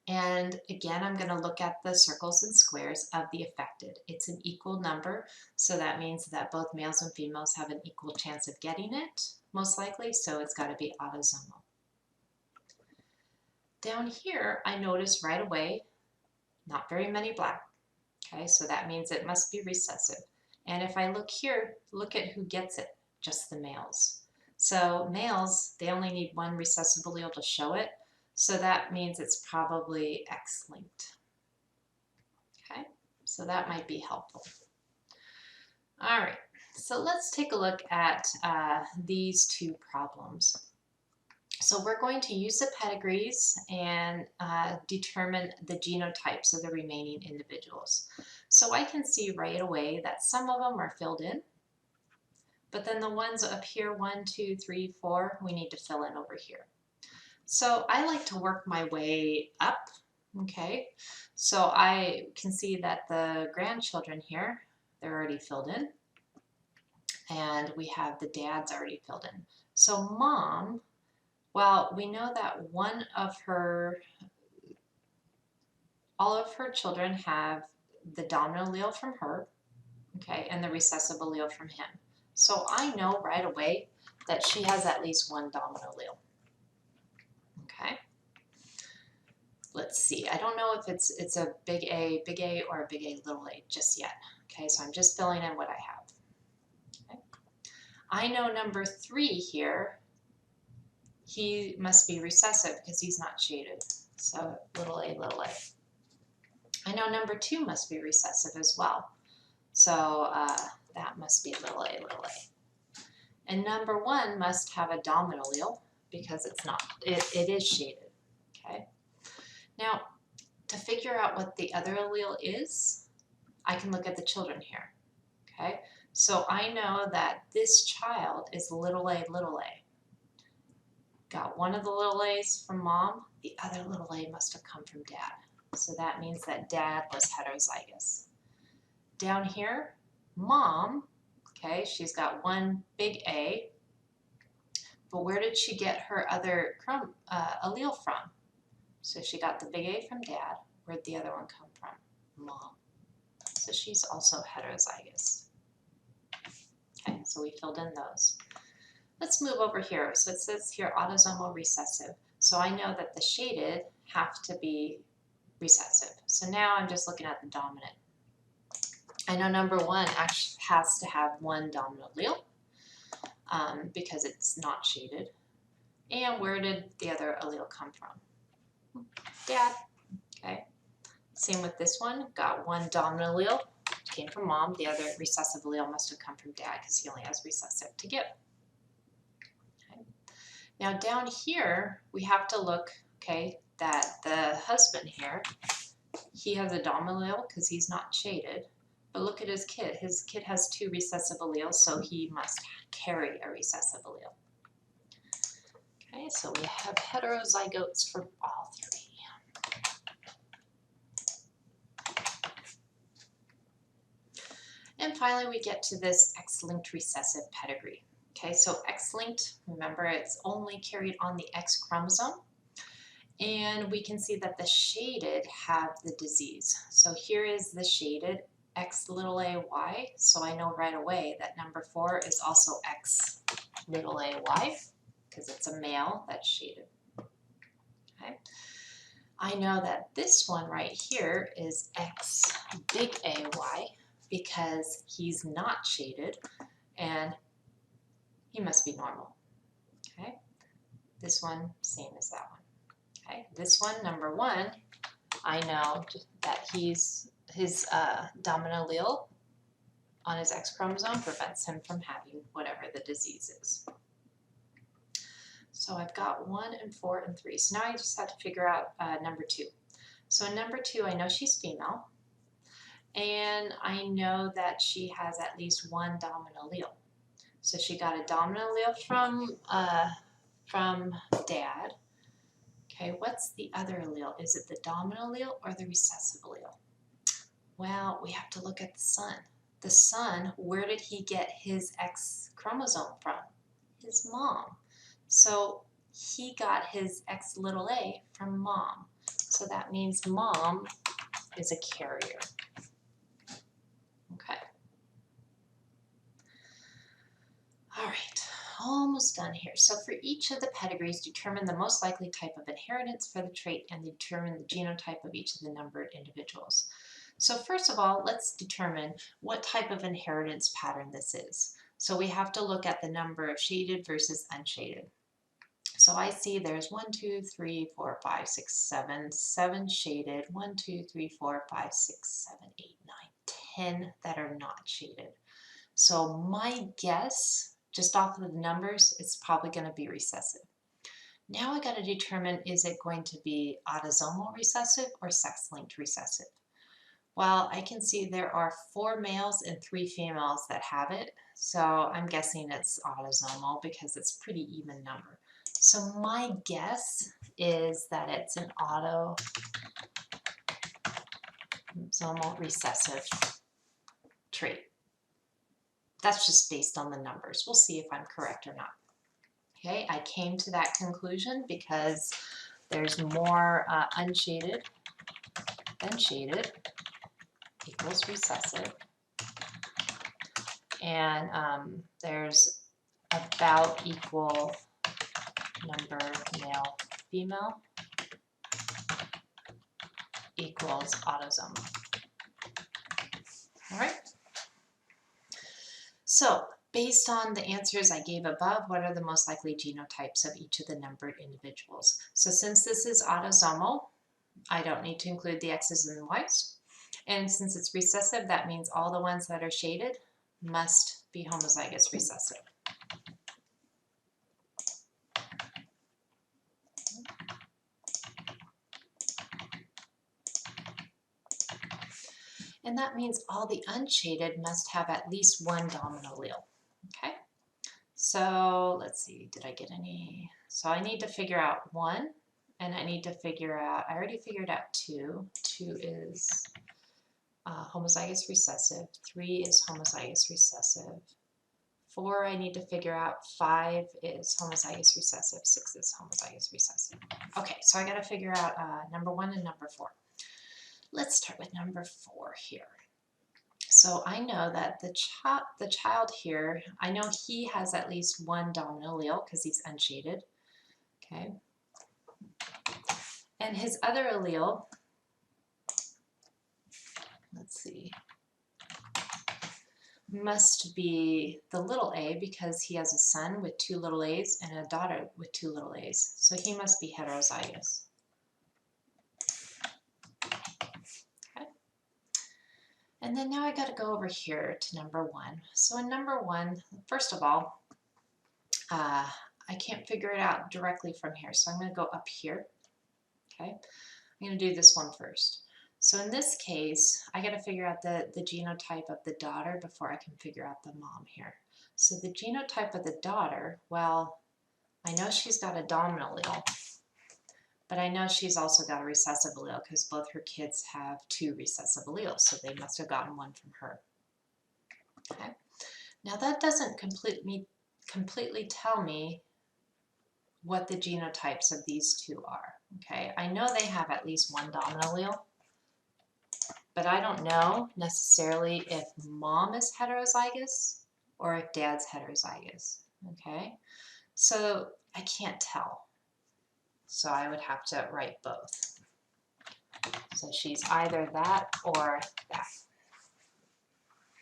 And again, I'm going to look at the circles and squares of the affected. It's an equal number, so that means that both males and females have an equal chance of getting it, most likely, so it's got to be autosomal. Down here, I notice right away, not very many black. Okay, so that means it must be recessive. And if I look here, look at who gets it, just the males. So males, they only need one recessive allele to show it, so that means it's probably X-linked. Okay, so that might be helpful. All right, so let's take a look at these two problems. So we're going to use the pedigrees and determine the genotypes of the remaining individuals. So I can see right away that some of them are filled in, but then the ones up here, 1, 2, 3, 4, we need to fill in over here. So I like to work my way up, okay? So I can see that the grandchildren here, they're already filled in, and we have the dads already filled in. So mom, well, we know that all of her children have the dominant allele from her, okay, and the recessive allele from him. So I know right away that she has at least one dominant allele, okay? Let's see, I don't know if it's a big A, or a big A, little a just yet, okay? So I'm just filling in what I have, okay? I know number 3 here, he must be recessive because he's not shaded. So little a, little a. I know number 2 must be recessive as well. So that must be little a, little a. And number 1 must have a dominant allele because it's not, it is shaded, okay? Now, to figure out what the other allele is, I can look at the children here, okay? So I know that this child is little a, little a. Got one of the little a's from mom, the other little a must have come from dad. So that means that dad was heterozygous. Down here, mom, okay, she's got one big A, but where did she get her other allele from? So she got the big A from dad. Where'd the other one come from? Mom. So she's also heterozygous. Okay, so we filled in those. Let's move over here. So it says here autosomal recessive. So I know that the shaded have to be recessive. So now I'm just looking at the dominant. I know number 1 actually has to have one dominant allele because it's not shaded. And where did the other allele come from? Dad. Okay. Same with this one. Got one dominant allele, came from mom. The other recessive allele must have come from dad because he only has recessive to give. Okay. Now down here, we have to look, okay, that the husband here, he has a dominant allele because he's not shaded. But look at his kid. His kid has 2 recessive alleles, so he must carry a recessive allele. Okay, so we have heterozygotes for all 3. And finally, we get to this X-linked recessive pedigree. Okay, so X-linked, remember, it's only carried on the X chromosome. And we can see that the shaded have the disease. So here is the shaded X little a y. So I know right away that number 4 is also X little a y because it's a male that's shaded. Okay. I know that this one right here is X big A y because he's not shaded and he must be normal. Okay. This one, same as that one. Okay. This one, number 1, I know that his dominant allele on his X chromosome prevents him from having whatever the disease is. So I've got 1 and 4 and 3. So now I just have to figure out number 2. So in number 2, I know she's female, and I know that she has at least one dominant allele. So she got a dominant allele from dad. Okay, what's the other allele? Is it the dominant allele or the recessive allele? Well, we have to look at the son. The son, where did he get his X chromosome from? His mom. So he got his X little a from mom. So that means mom is a carrier. Okay. All right, almost done here. So for each of the pedigrees, determine the most likely type of inheritance for the trait and determine the genotype of each of the numbered individuals. So first of all, let's determine what type of inheritance pattern this is. So we have to look at the number of shaded versus unshaded. So I see there's 1, 2, 3, 4, 5, 6, 7, 7 shaded, 1, 2, 3, 4, 5, 6, 7, 8, 9, 10 that are not shaded. So my guess, just off of the numbers, it's probably going to be recessive. Now I got to determine, is it going to be autosomal recessive or sex-linked recessive? Well, I can see there are 4 males and 3 females that have it, so I'm guessing it's autosomal because it's a pretty even number. So my guess is that it's an autosomal recessive trait. That's just based on the numbers. We'll see if I'm correct or not. Okay, I came to that conclusion because there's more unshaded than shaded equals recessive. And there's about equal number male female equals autosomal. All right. So based on the answers I gave above, what are the most likely genotypes of each of the numbered individuals? So since this is autosomal, I don't need to include the X's and the Y's. And since it's recessive, that means all the ones that are shaded must be homozygous recessive. And that means all the unshaded must have at least one dominant allele. Okay, so let's see, did I get any? So I need to figure out 1, and I need to figure out, I already figured out 2. 2 is homozygous recessive, 3 is homozygous recessive, 4 I need to figure out, 5 is homozygous recessive, 6 is homozygous recessive. Okay, so I got to figure out number 1 and number 4. Let's start with number 4 here. So I know that the child here, I know he has at least one dominant allele because he's unshaded. Okay. And his other allele, let's see, must be the little a because he has a son with 2 little a's and a daughter with 2 little a's. So he must be heterozygous. And then now I got to go over here to number 1. So in number 1, first of all, I can't figure it out directly from here. So I'm going to go up here. Okay, I'm going to do this one first. So in this case, I got to figure out the genotype of the daughter before I can figure out the mom here. So the genotype of the daughter, well, I know she's got a dominant allele. But I know she's also got a recessive allele because both her kids have 2 recessive alleles, so they must have gotten one from her. Okay. Now that doesn't completely tell me what the genotypes of these 2 are. Okay, I know they have at least one dominant allele, but I don't know necessarily if mom is heterozygous or if dad's heterozygous. Okay, so I can't tell. So I would have to write both. So she's either that or that.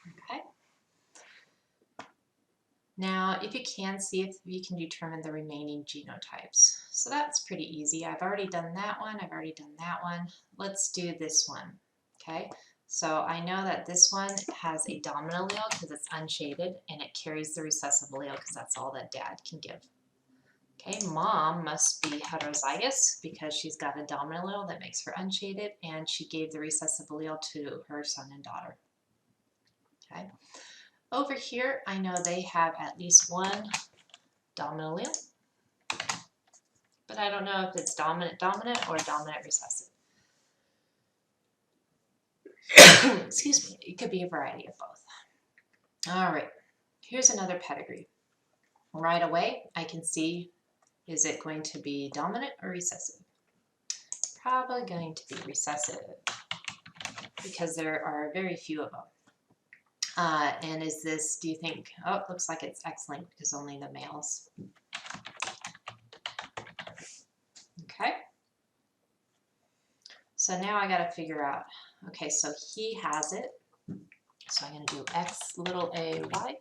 Okay. Now, if you can, see if you can determine the remaining genotypes. So that's pretty easy. I've already done that one. I've already done that one. Let's do this one. Okay. So I know that this one has a dominant allele because it's unshaded, and it carries the recessive allele because that's all that dad can give. Okay, mom must be heterozygous because she's got a dominant allele that makes her unshaded, and she gave the recessive allele to her son and daughter. Okay, over here, I know they have at least one dominant allele, but I don't know if it's dominant or dominant recessive. Excuse me, it could be a variety of both. All right, here's another pedigree. Right away, I can see, is it going to be dominant or recessive? Probably going to be recessive because there are very few of them. And is this, do you think, oh, it looks like it's X-linked because only the males. Okay. So now I got to figure out, okay, so he has it. So I'm going to do X little a y.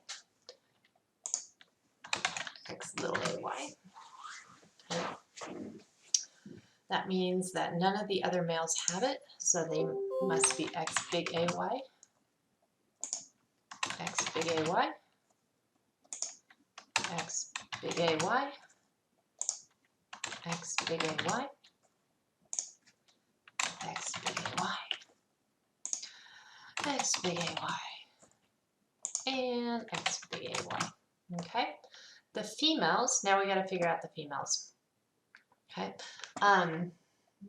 X little a y. Okay. That means that none of the other males have it, so they must be X big AY. X big AY. X big AY. X big AY. X big AY. X big AY. And X big AY. Okay. The females, now we got to figure out the females. Okay.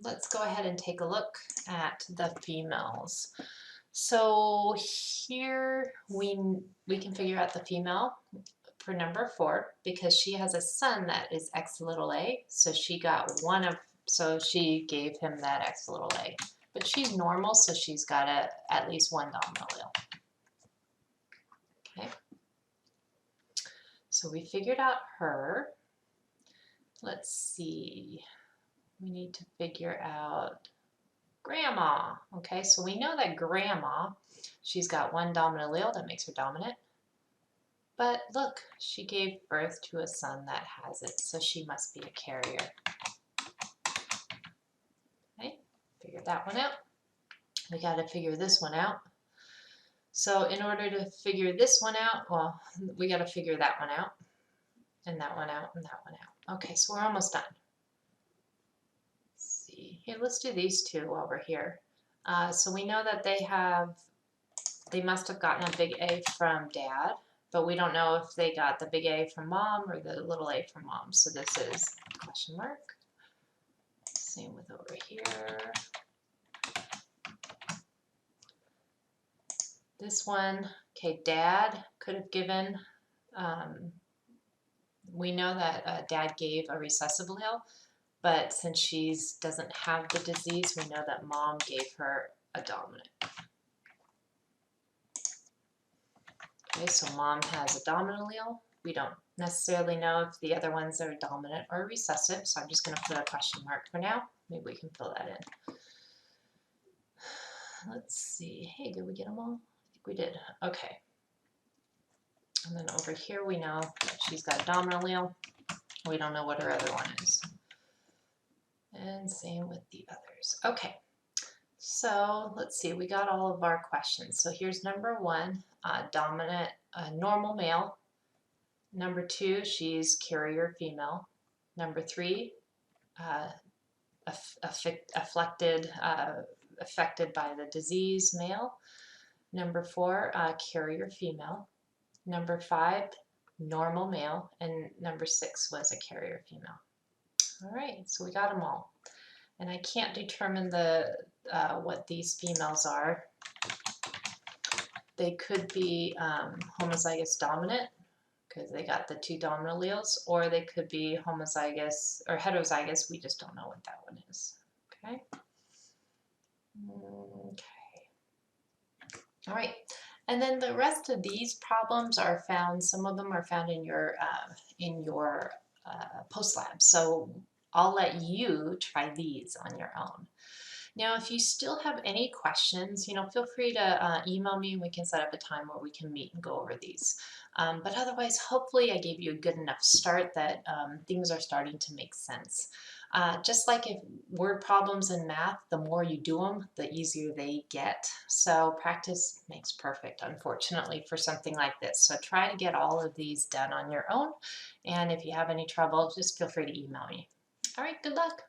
Let's go ahead and take a look at the females. So here we can figure out the female for number 4 because she has a son that is X little a. So she got so she gave him that X little a. But she's normal, so she's got at least one dominant allele. Okay. So we figured out her. Let's see. We need to figure out grandma. Okay, so we know that grandma, she's got one dominant allele that makes her dominant. But look, she gave birth to a son that has it, so she must be a carrier. Okay, figured that one out. We got to figure this one out. So in order to figure this one out, well, we got to figure that one out, and that one out, and that one out. Okay, so we're almost done. Let's see. Here, let's do these two while we're here. So we know that they must have gotten a big A from dad, but we don't know if they got the big A from mom or the little a from mom. So this is question mark. Same with over here. This one, okay, dad could have given, we know that dad gave a recessive allele, but since she doesn't have the disease, we know that mom gave her a dominant. Okay, so mom has a dominant allele. We don't necessarily know if the other ones are dominant or recessive, so I'm just going to put a question mark for now. Maybe we can fill that in. Let's see. Hey, did we get them all? I think we did. Okay. And then over here we know that she's got a dominant allele. We don't know what her other one is. And same with the others. Okay. So let's see, we got all of our questions. So here's number 1, dominant, normal male. Number 2, she's carrier female. Number 3, affected by the disease male. Number 4, carrier female. Number 5, normal male. And number 6 was a carrier female. All right, so we got them all. And I can't determine what these females are. They could be homozygous dominant because they got the 2 dominant alleles, or they could be homozygous or heterozygous. We just don't know what that one is. Okay. Okay. All right. And then the rest of these problems are found. Some of them are found in your post lab. So I'll let you try these on your own. Now, if you still have any questions, feel free to email me and we can set up a time where we can meet and go over these. But otherwise, hopefully I gave you a good enough start that things are starting to make sense. Just like if word problems in math, the more you do them, the easier they get. So practice makes perfect, unfortunately, for something like this. So try to get all of these done on your own. And if you have any trouble, just feel free to email me. All right, good luck.